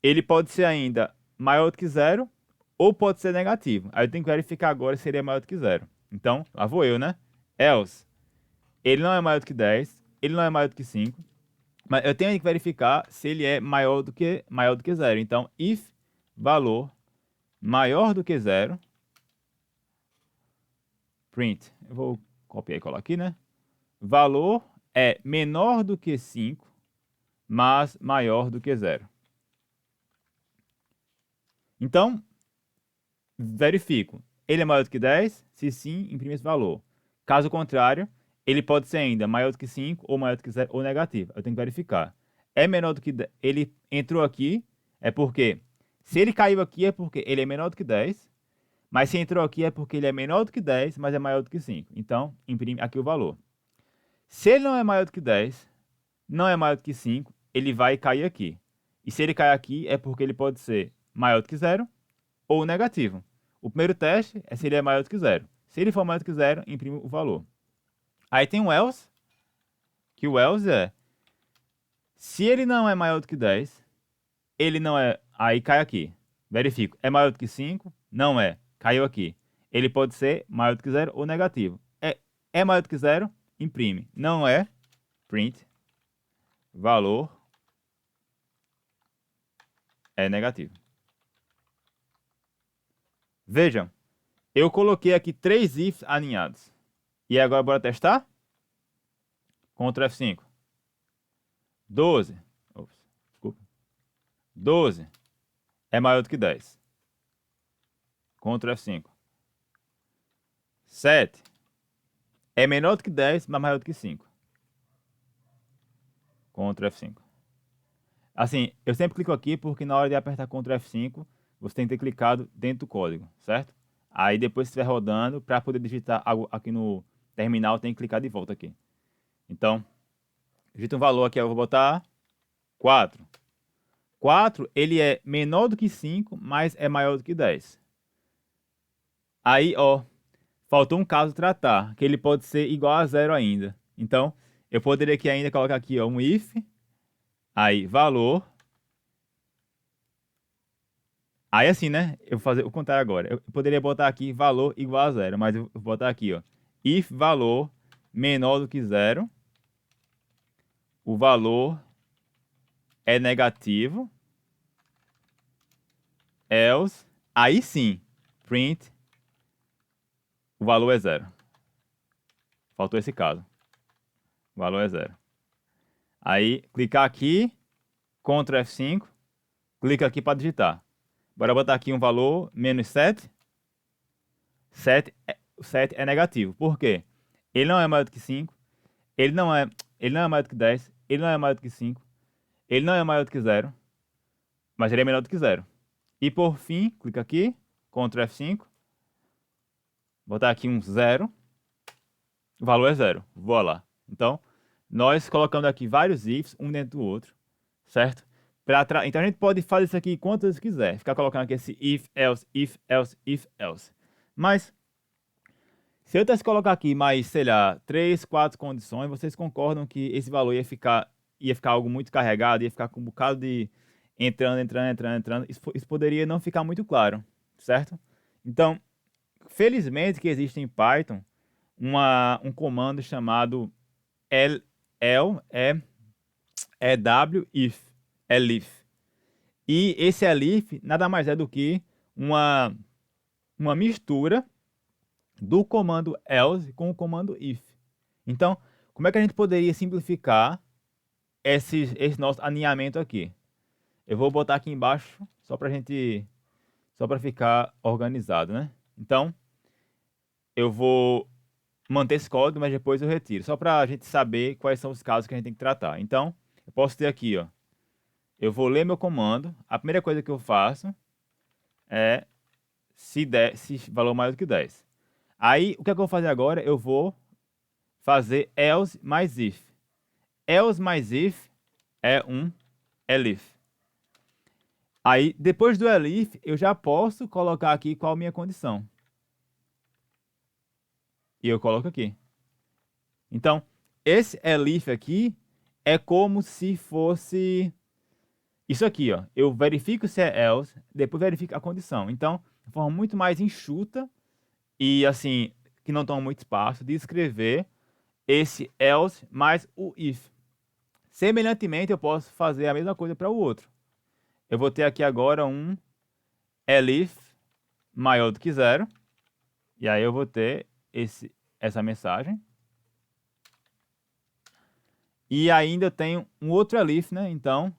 ele pode ser ainda maior do que 0 ou pode ser negativo. Aí eu tenho que verificar agora se ele é maior do que 0. Então, lá vou eu, né? Else, ele não é maior do que 10, ele não é maior do que 5, mas eu tenho que verificar se ele é maior do que 0. Então, if valor maior do que 0, print. Eu vou copiar e colar aqui, né? Valor é menor do que 5, mas maior do que 0. Então, verifico. Ele é maior do que 10? Se sim, imprime esse valor. Caso contrário, ele pode ser ainda maior do que 5, ou maior do que 0, ou negativo. Eu tenho que verificar. É menor do que 10. Ele entrou aqui, é porque... Se ele caiu aqui, é porque ele é menor do que 10. Mas se entrou aqui, é porque ele é menor do que 10, mas é maior do que 5. Então, imprime aqui o valor. Se ele não é maior do que 10, não é maior do que 5, ele vai cair aqui. E se ele cair aqui, é porque ele pode ser maior do que 0 ou negativo. O primeiro teste é se ele é maior do que 0. Se ele for maior do que 0, imprime o valor. Aí tem o else, que o else é, se ele não é maior do que 10, ele não é, aí cai aqui. Verifico, é maior do que 5? Não é, caiu aqui. Ele pode ser maior do que 0 ou negativo. É maior do que 0, imprime. Não é, print, valor é negativo. Vejam, eu coloquei aqui 3 ifs alinhados. E agora bora testar? Ctrl F5. 12. Ops, desculpa. 12 é maior do que 10. Ctrl F5. 7 é menor do que 10, mas maior do que 5. Ctrl F5. Assim, eu sempre clico aqui porque na hora de apertar Ctrl F5, você tem que ter clicado dentro do código, certo? Aí depois, se estiver rodando, para poder digitar algo aqui no terminal, tem que clicar de volta aqui. Então, digita um valor aqui, eu vou botar 4. 4, ele é menor do que 5, mas é maior do que 10. Aí, ó, faltou um caso tratar, que ele pode ser igual a 0 ainda. Então, eu poderia aqui ainda colocar aqui, ó, um if, aí, valor. Aí assim, né? Eu vou fazer o contrário agora. Eu poderia botar aqui valor igual a 0, mas eu vou botar aqui, ó, if valor menor do que 0, o valor é negativo, else, aí sim, print, o valor é 0. Faltou esse caso. O valor é 0. Aí, clicar aqui, Ctrl F5, clica aqui para digitar. Bora botar aqui um valor, menos 7. 7 é negativo. Por quê? Ele não é maior do que 5. Ele não é maior do que 10. Ele não é maior do que 5. Ele não é maior do que 0. Mas ele é menor do que 0. E por fim, clica aqui, Ctrl F5. Botar aqui um 0. O valor é 0. Voa lá. Então, nós colocamos aqui vários ifs, um dentro do outro, certo? Então a gente pode fazer isso aqui quantas vezes quiser. Ficar colocando aqui esse if, else, if, else, if, else. Mas, se eu tivesse que colocar aqui mais, sei lá, 3, 4 condições, vocês concordam que esse valor ia ficar ia ficar algo muito carregado, ia ficar com um bocado de entrando. Isso poderia não ficar muito claro, certo? Então, felizmente que existe em Python um comando chamado elif, elif. E esse elif nada mais é do que uma, uma mistura do comando else com o comando if. Então, como é que a gente poderia simplificar esse nosso alinhamento aqui? Eu vou botar aqui embaixo só para ficar organizado, né? Então, eu vou manter esse código, mas depois eu retiro, só para a gente saber quais são os casos que a gente tem que tratar. Então, eu posso ter aqui, ó, eu vou ler meu comando, a primeira coisa que eu faço é se valor maior do que 10. Aí, o que é que eu vou fazer agora? Eu vou fazer else mais if. Else mais if é um elif. Aí, depois do elif, eu já posso colocar aqui qual a minha condição. E eu coloco aqui. Então, esse elif aqui é como se fosse isso aqui, ó. Eu verifico se é else, depois verifico a condição. Então, de forma muito mais enxuta e assim, que não toma muito espaço, de escrever esse else mais o if. Semelhantemente, eu posso fazer a mesma coisa para o outro. Eu vou ter aqui agora um elif maior do que zero. E aí eu vou ter essa mensagem. E ainda eu tenho um outro elif, né? Então,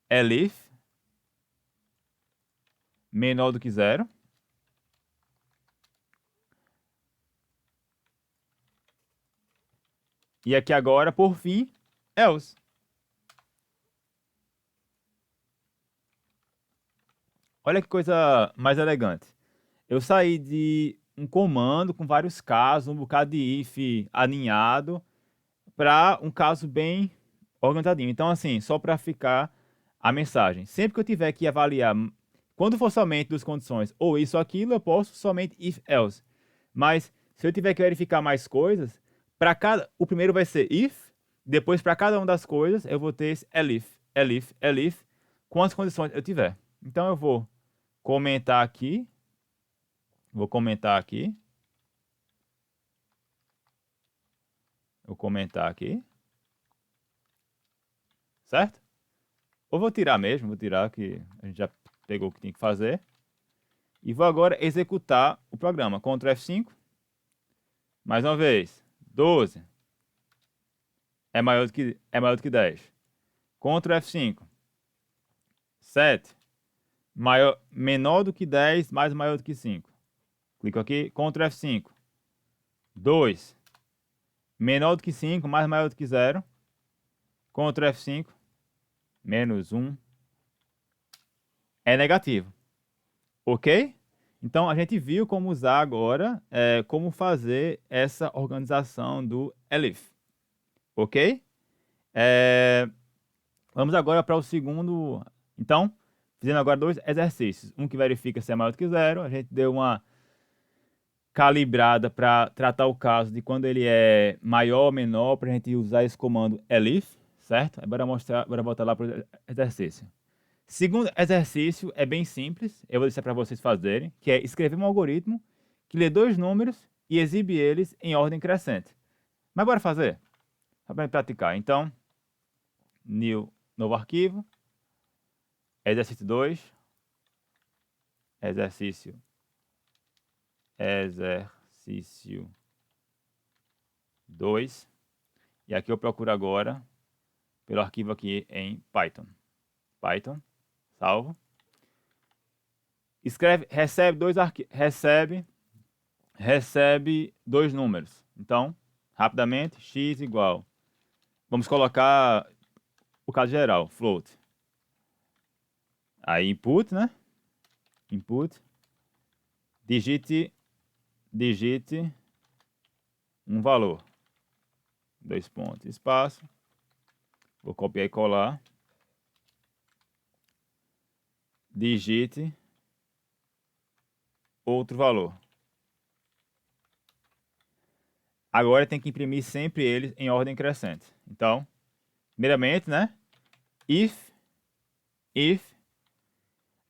elif menor do que zero. E aqui agora, por fim, else. Olha que coisa mais elegante. Eu saí de um comando com vários casos, um bocado de if alinhado, para um caso bem organizadinho. Então, assim, só para ficar a mensagem. Sempre que eu tiver que avaliar, quando for somente duas condições, ou isso ou aquilo, eu posso somente if else. Mas se eu tiver que verificar mais coisas, o primeiro vai ser if, depois para cada uma das coisas eu vou ter esse elif, com as condições que eu tiver. Então eu vou comentar aqui, vou comentar aqui, vou comentar aqui, certo? Ou vou tirar mesmo, vou tirar que a gente já pegou o que tinha que fazer. E vou agora executar o programa. Ctrl F5. Mais uma vez. 12 é maior do que 10. Ctrl F5. 7. Menor do que 10, mais maior do que 5. Clico aqui. Ctrl F5. 2. Menor do que 5, mais maior do que 0. Ctrl F5. Menos 1. É negativo. Ok? Então a gente viu como usar agora, como fazer essa organização do elif. Ok? Vamos agora para o segundo. Então, fazendo agora dois exercícios. Um que verifica se é maior do que zero. A gente deu uma calibrada para tratar o caso de quando ele é maior ou menor, para a gente usar esse comando elif, certo? Bora voltar lá para o exercício. Segundo exercício é bem simples, eu vou deixar para vocês fazerem, que é escrever um algoritmo que lê dois números e exibe eles em ordem crescente. Mas bora fazer? Só para praticar. Então, new, novo arquivo, exercício 2, exercício 2, e aqui eu procuro agora pelo arquivo aqui em Python. Python, salvo. Escreve, recebe dois números. Então, rapidamente, x igual. Vamos colocar o caso geral, float. Aí input, né? Input. Digite um valor. 2 pontos, espaço. Vou copiar e colar. Digite outro valor. Agora tem que imprimir sempre eles em ordem crescente. Então, primeiramente, né? If,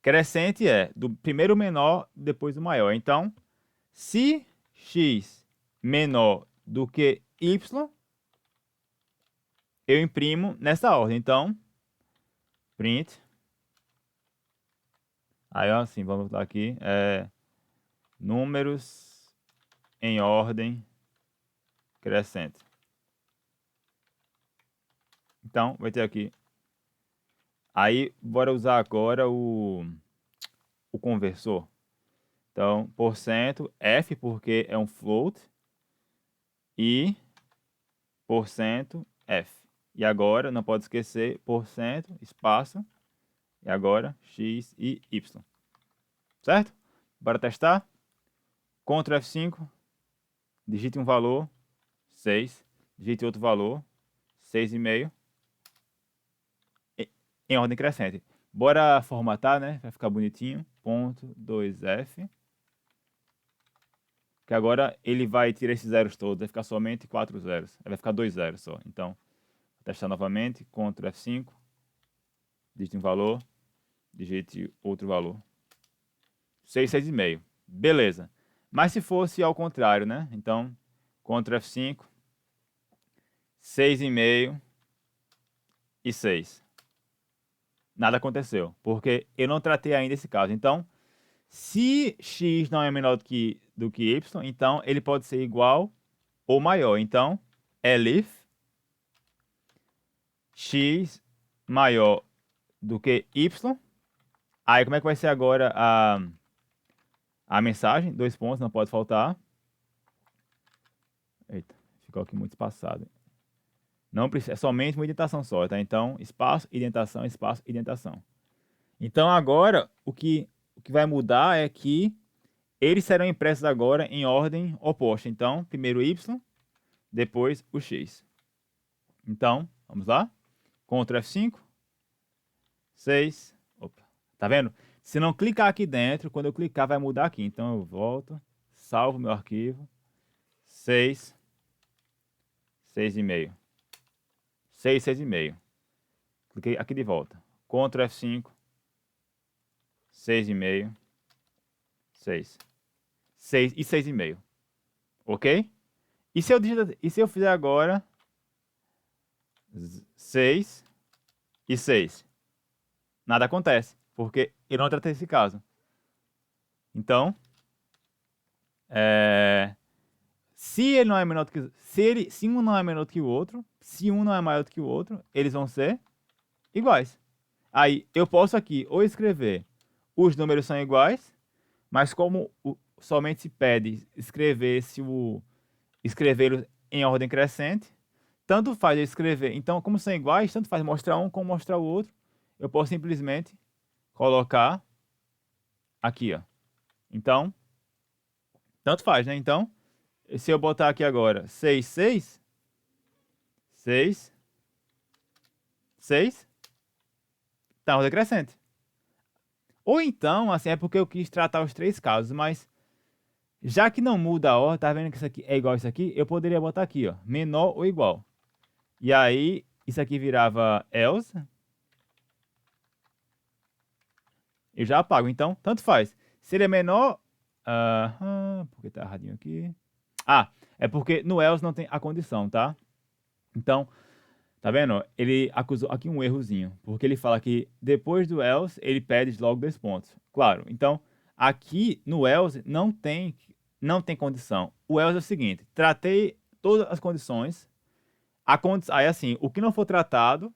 crescente é do primeiro menor, depois do maior. Então, se x menor do que y, eu imprimo nessa ordem. Então, print. Aí, ó, assim, vamos botar aqui. Números em ordem crescente. Então, vai ter aqui. Aí, bora usar agora o conversor. Então, porcento, F porque é um float, e porcento, F. E agora, não pode esquecer, porcento, espaço, e agora, x e y. Certo? Bora testar. Ctrl F5, digite um valor, 6, digite outro valor, 6,5, em ordem crescente. Bora formatar, né? Vai ficar bonitinho. Ponto 2F. Que agora ele vai tirar esses zeros todos, vai ficar somente 4 zeros. Vai ficar 2 zeros só. Então, vou testar novamente. Ctrl F5, digite um valor, digite outro valor. 6, 6,5. Beleza. Mas se fosse ao contrário, né? Então, Ctrl F5, 6,5 e 6. Nada aconteceu, porque eu não tratei ainda esse caso. Então, se x não é menor do que y, então ele pode ser igual ou maior. Então, elif x maior do que y. Aí, como é que vai ser agora a mensagem? 2 pontos, não pode faltar. Eita, ficou aqui muito espaçado. Não precisa, é somente uma indentação só, tá? Então, espaço, indentação, espaço, indentação. Então, agora, o que vai mudar é que eles serão impressos agora em ordem oposta. Então, primeiro y, depois o x. Então, vamos lá. Ctrl F5, 6. Opa, tá vendo? Se não clicar aqui dentro, quando eu clicar vai mudar aqui. Então, eu volto, salvo meu arquivo. 6, 6,5. 6, 6,5. Cliquei aqui de volta. Ctrl F5, 6,5, 6. 6 e 6,5. Ok? E se eu fizer agora 6 e 6? Nada acontece, porque eu não tratei esse caso. Então, se ele não é menor do que se um não é menor do que o outro, se um não é maior do que o outro, eles vão ser iguais. Aí eu posso aqui ou escrever os números são iguais, mas como somente se pede escrevê-los em ordem crescente, tanto faz eu escrever. Então, como são iguais, tanto faz mostrar um como mostrar o outro. Eu posso simplesmente colocar aqui, ó. Então, tanto faz, né? Então, se eu botar aqui agora 6, 6, 6, 6, tá em ordem crescente. Ou então, assim, é porque eu quis tratar os três casos, mas já que não muda a ordem, tá vendo que isso aqui é igual a isso aqui? Eu poderia botar aqui, ó, menor ou igual. E aí, isso aqui virava else. Eu já apago. Então, tanto faz. Se ele é menor... porque tá erradinho aqui. É porque no else não tem a condição, tá? Então, tá vendo? Ele acusou aqui um errozinho. Porque ele fala que depois do else, ele pede logo 2 pontos. Claro. Então, aqui no else não tem condição. O else é o seguinte. Tratei todas as condições. Aí, assim, o que não for tratado,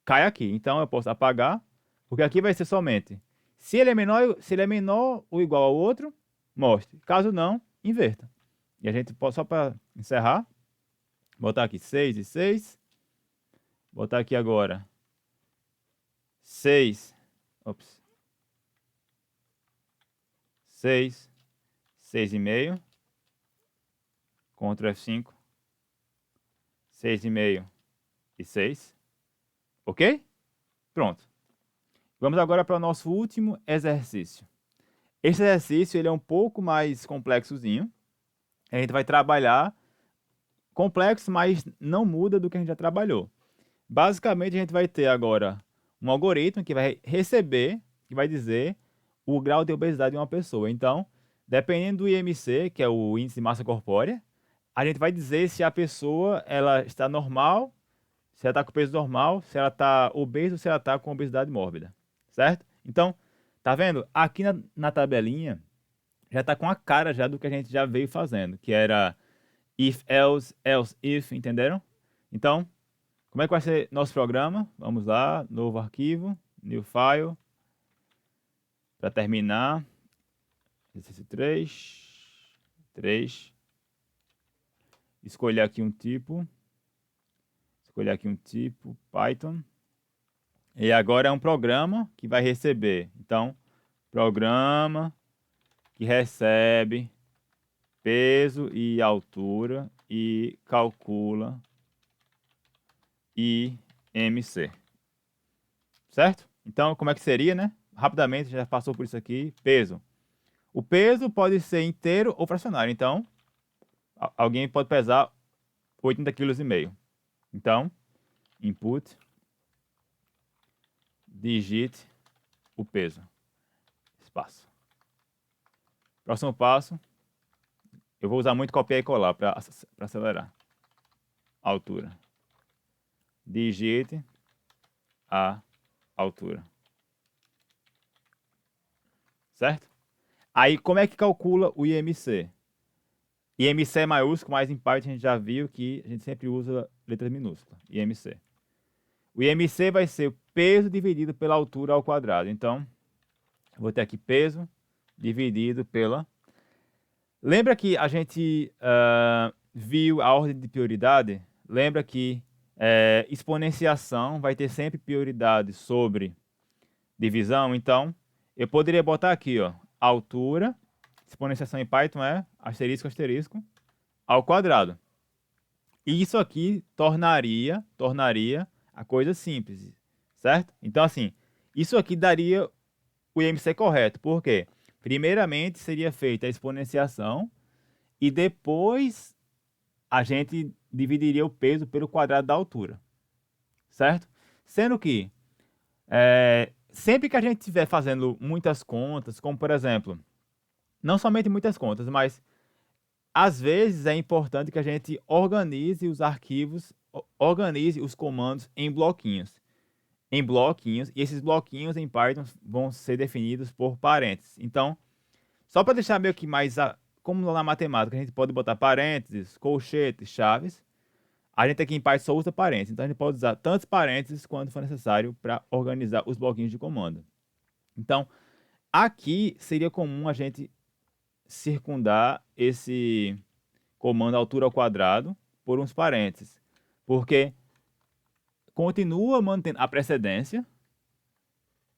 cai aqui. Então, eu posso apagar. Porque aqui vai ser somente... Se ele é menor ou igual ao outro, mostre. Caso não, inverta. E a gente pode, só para encerrar, botar aqui 6 e 6. Botar aqui agora 6. 6, 6,5. Ctrl F5. 6,5 e 6. Ok? Pronto. Vamos agora para o nosso último exercício. Esse exercício ele é um pouco mais complexozinho. A gente vai trabalhar complexo, mas não muda do que a gente já trabalhou. Basicamente, a gente vai ter agora um algoritmo que vai receber, que vai dizer o grau de obesidade de uma pessoa. Então, dependendo do IMC, que é o índice de massa corpórea, a gente vai dizer se a pessoa ela está normal, se ela está com peso normal, se ela está obesa ou se ela está com obesidade mórbida, certo? Então, tá vendo? Aqui na tabelinha já está com a cara já do que a gente já veio fazendo, que era if, else, else, if, entenderam? Então, como é que vai ser nosso programa? Vamos lá, novo arquivo, new file, para terminar, exercício 3, escolher aqui um tipo, Python, e agora é um programa que vai receber, então, programa que recebe peso e altura e calcula IMC, certo? Então, como é que seria, né? Rapidamente, já passou por isso aqui, peso. O peso pode ser inteiro ou fracionário, então, alguém pode pesar 80,5 kg. Então, input, digite o peso, espaço. Próximo passo, eu vou usar muito copiar e colar para acelerar. Altura. Digite a altura. Certo? Aí, como é que calcula o IMC? IMC é maiúsculo, mas em parte a gente já viu que a gente sempre usa letras minúsculas. IMC. O IMC vai ser o peso dividido pela altura ao quadrado. Então, eu vou ter aqui peso dividido pela... Lembra que a gente viu a ordem de prioridade? Lembra que exponenciação vai ter sempre prioridade sobre divisão? Então, eu poderia botar aqui, ó, altura, exponenciação em Python é asterisco, asterisco, ao quadrado. E isso aqui tornaria a coisa simples, certo? Então, assim, isso aqui daria o IMC correto. Por quê? Primeiramente, seria feita a exponenciação e depois a gente dividiria o peso pelo quadrado da altura, certo? Sendo que sempre que a gente estiver fazendo muitas contas, como por exemplo, não somente muitas contas, mas às vezes é importante que a gente organize os arquivos, organize os comandos em bloquinhos. E esses bloquinhos em Python vão ser definidos por parênteses. Então, só para deixar meio que mais, como na matemática, a gente pode botar parênteses, colchetes, chaves, a gente aqui em Python só usa parênteses. Então, a gente pode usar tantos parênteses quanto for necessário para organizar os bloquinhos de comando. Então, aqui seria comum a gente circundar esse comando altura ao quadrado por uns parênteses, porque continua mantendo a precedência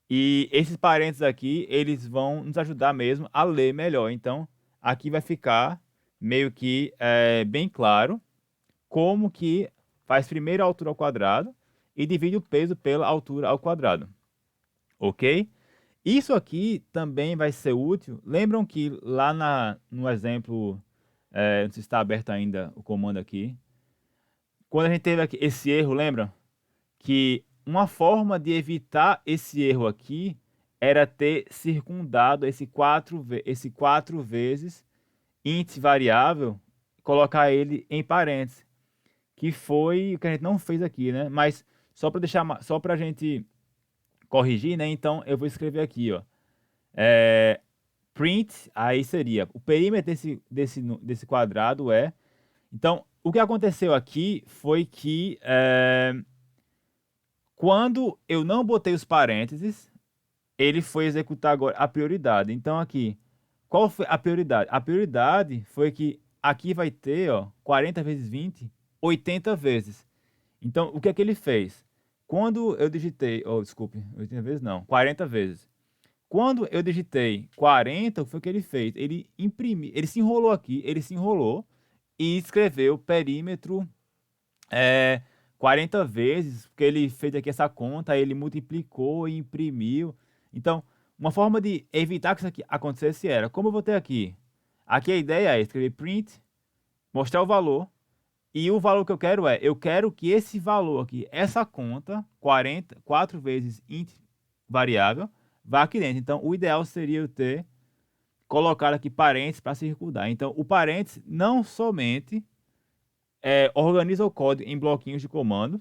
e esses parênteses aqui, eles vão nos ajudar mesmo a ler melhor. Então, aqui vai ficar meio que bem claro como que faz primeiro a altura ao quadrado e divide o peso pela altura ao quadrado. Ok? Isso aqui também vai ser útil. Lembram que lá no exemplo, não sei se está aberto ainda o comando aqui, quando a gente teve aqui esse erro, lembra? Que uma forma de evitar esse erro aqui era ter circundado esse 4 vezes índice variável, colocar ele em parênteses, que foi o que a gente não fez aqui, né? Mas só para deixar, só para a gente corrigir, né? Então eu vou escrever aqui, ó, print, aí seria o perímetro desse quadrado é. Então, o que aconteceu aqui foi que quando eu não botei os parênteses, ele foi executar agora a prioridade. Então aqui, qual foi a prioridade? A prioridade foi que aqui vai ter, ó, 40 vezes 20, 80 vezes. Então, o que é que ele fez? Quando eu digitei, desculpe, 80 vezes não, 40 vezes. Quando eu digitei 40, foi o que ele fez? Ele imprimiu, ele se enrolou aqui, ele se enrolou e escreveu perímetro 40 vezes, porque ele fez aqui essa conta, ele multiplicou e imprimiu. Então, uma forma de evitar que isso aqui acontecesse era, como eu vou ter aqui? Aqui a ideia é escrever print, mostrar o valor E o valor que eu quero que esse valor aqui, essa conta, 4 vezes int variável, vá aqui dentro. Então, o ideal seria eu ter colocado aqui parênteses para circundar. Então, o parênteses não somente organiza o código em bloquinhos de comando,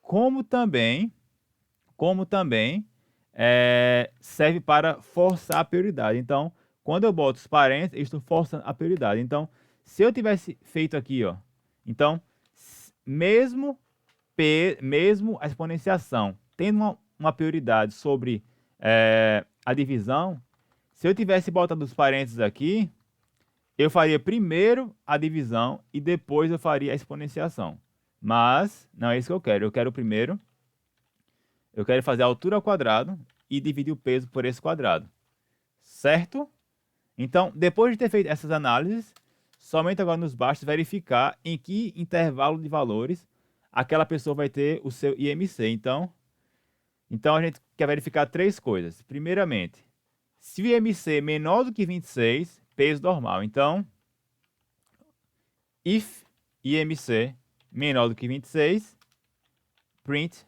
como também serve para forçar a prioridade. Então, quando eu boto os parênteses, eu estou forçando a prioridade. Então, se eu tivesse feito aqui, ó, então, mesmo a exponenciação tendo uma prioridade sobre a divisão, se eu tivesse botado os parênteses aqui, eu faria primeiro a divisão e depois eu faria a exponenciação. Mas não é isso que eu quero. Eu quero primeiro, eu quero fazer a altura ao quadrado e dividir o peso por esse quadrado. Certo? Então, depois de ter feito essas análises, somente agora nos basta verificar em que intervalo de valores aquela pessoa vai ter o seu IMC. Então a gente quer verificar três coisas. Primeiramente, se o IMC é menor do que 26, peso normal. Então, if IMC menor do que 26, print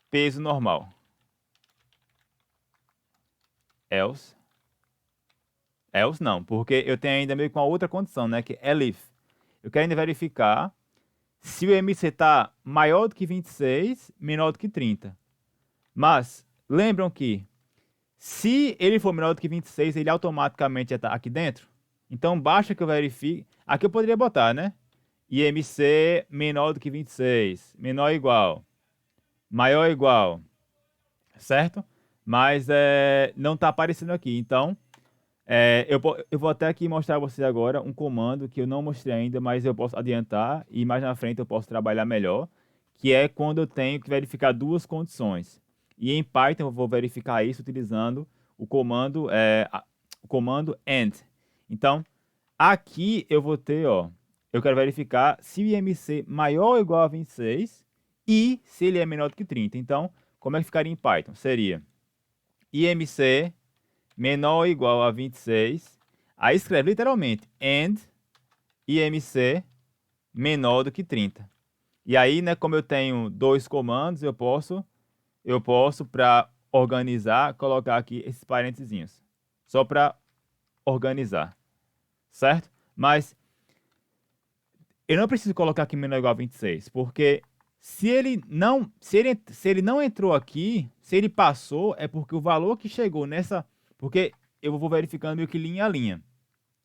peso normal. Else não, porque eu tenho ainda meio com a outra condição, né, que é if. Eu quero ainda verificar se o IMC está maior do que 26, menor do que 30. Mas, lembram que se ele for menor do que 26, ele automaticamente já está aqui dentro? Então, basta que eu verifique. Aqui eu poderia botar, né? IMC menor do que 26, menor ou igual, maior ou igual, certo? Mas não está aparecendo aqui. Então, eu vou até aqui mostrar a vocês agora um comando que eu não mostrei ainda, mas eu posso adiantar e mais na frente eu posso trabalhar melhor, que é quando eu tenho que verificar duas condições. E em Python eu vou verificar isso utilizando o comando AND. Então, aqui eu vou ter, ó, eu quero verificar se o IMC maior ou igual a 26 e se ele é menor do que 30. Então, como é que ficaria em Python? Seria IMC menor ou igual a 26. Aí escreve literalmente AND IMC menor do que 30. E aí, né, como eu tenho dois comandos, eu posso para organizar, colocar aqui esses parênteses. Só para organizar, certo? Mas eu não preciso colocar aqui menor ou igual a 26, porque se ele não entrou aqui, se ele passou, é porque o valor que chegou nessa, porque eu vou verificando meio que linha a linha.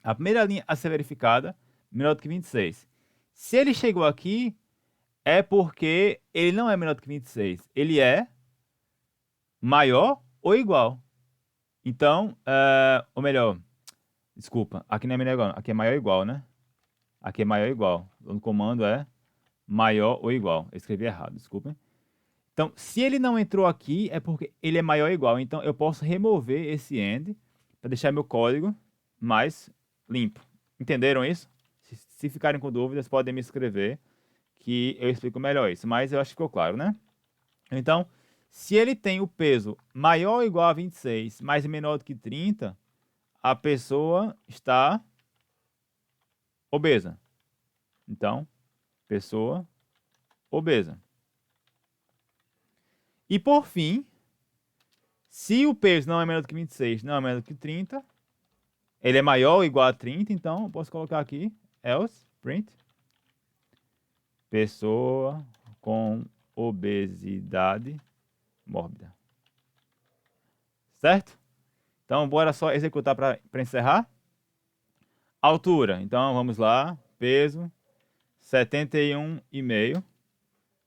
A primeira linha a ser verificada, menor do que 26. Se ele chegou aqui, é porque ele não é menor do que 26. Ele é maior ou igual. Então, ou melhor, desculpa, aqui não é menor ou igual, aqui é maior ou igual, né? Aqui é maior ou igual. O comando é maior ou igual. Eu escrevi errado, desculpem. Então, se ele não entrou aqui, é porque ele é maior ou igual. Então, eu posso remover esse end para deixar meu código mais limpo. Entenderam isso? Se ficarem com dúvidas, podem me escrever que eu explico melhor isso. Mas eu acho que ficou claro, né? Então, se ele tem o peso maior ou igual a 26, mas menor do que 30, a pessoa está obesa. Então, pessoa obesa. E por fim, se o peso não é menor do que 26, não é menor do que 30, ele é maior ou igual a 30, então eu posso colocar aqui else print pessoa com obesidade mórbida. Certo? Então, bora só executar para encerrar. Altura. Então, vamos lá. Peso 71,5.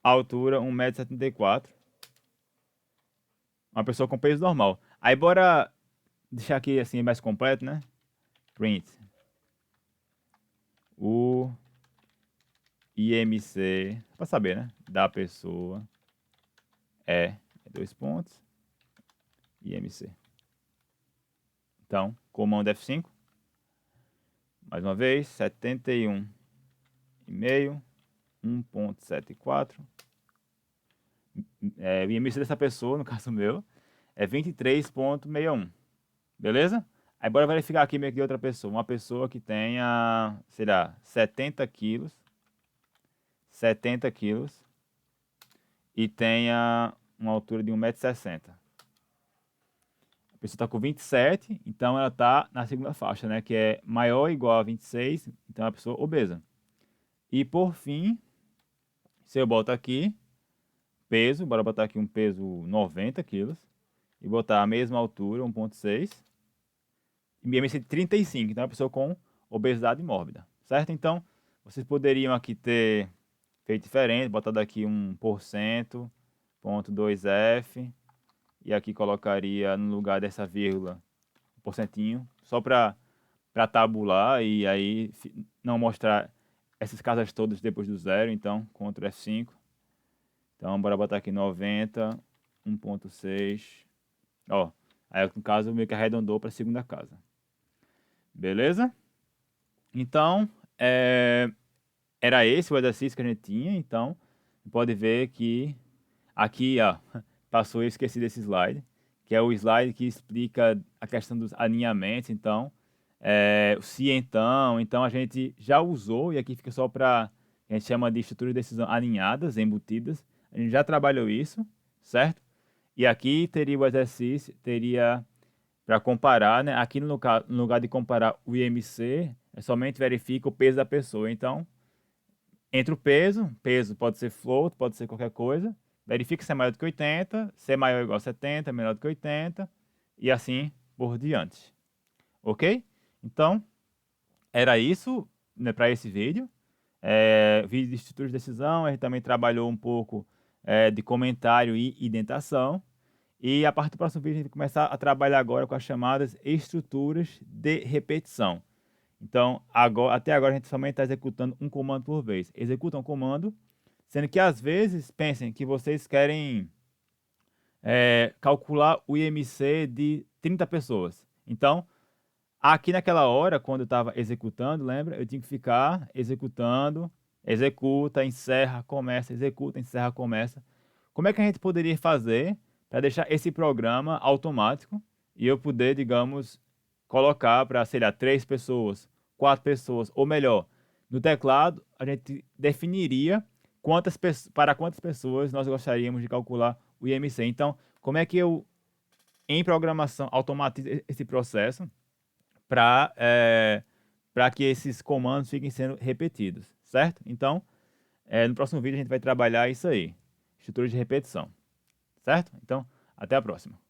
Altura 1,74 m. Uma pessoa com peso normal. Aí, bora deixar aqui assim mais completo, né? Print. O IMC, para saber, né? Da pessoa é 2 pontos. IMC. Então, comando F5. Mais uma vez, 71,5, 1,74. O IMC dessa pessoa, no caso meu, é 23,61. Beleza? Aí bora verificar aqui meio que de outra pessoa. Uma pessoa que tenha, sei lá, 70 quilos. 70 quilos. E tenha uma altura de 1,60 m. A pessoa está com 27, então ela está na segunda faixa, né? Que é maior ou igual a 26, então é uma pessoa obesa. E por fim, se eu boto aqui, peso, bora botar aqui um peso 90 quilos. E botar a mesma altura, 1,6. E BMI de 35, então é uma pessoa com obesidade mórbida, certo? Então, vocês poderiam aqui ter feito diferente, botado aqui 1%, 0,2F, e aqui colocaria no lugar dessa vírgula um porcentinho, só para tabular e aí não mostrar essas casas todas depois do zero. Então, Ctrl F5. Então, bora botar aqui 90, 1,6. Ó, aí no caso meio que arredondou para a segunda casa. Beleza? Então, era esse o exercício que a gente tinha. Então, pode ver que aqui, ó, passou, eu esqueci desse slide, que é o slide que explica a questão dos alinhamentos. Então, o se então a gente já usou, e aqui fica só para, a gente chama de estrutura de decisão alinhadas, embutidas. A gente já trabalhou isso, certo? E aqui teria o exercício, teria para comparar, né? Aqui no lugar de comparar o IMC, somente verifica o peso da pessoa. Então, entre o peso pode ser float, pode ser qualquer coisa, verifica se é maior do que 80, se é maior ou igual a 70, menor do que 80, e assim por diante. Ok? Então, era isso, né, para esse vídeo. Vídeo de estrutura de decisão, a gente também trabalhou um pouco de comentário e indentação. E a partir do próximo vídeo a gente vai começar a trabalhar agora com as chamadas estruturas de repetição. Então, até agora a gente somente está executando um comando por vez. Executa um comando, sendo que às vezes pensem que vocês querem calcular o IMC de 30 pessoas. Então, aqui naquela hora, quando eu estava executando, lembra? Eu tinha que ficar executando, executa, encerra, começa, executa, encerra, começa. Como é que a gente poderia fazer para deixar esse programa automático e eu poder, digamos, colocar para, sei lá, 3 pessoas, 4 pessoas, ou melhor, no teclado a gente definiria para quantas pessoas nós gostaríamos de calcular o IMC. Então, como é que eu, em programação, automatizo esse processo para que esses comandos fiquem sendo repetidos, certo? Então, no próximo vídeo a gente vai trabalhar isso aí, estrutura de repetição, certo? Então, até a próxima.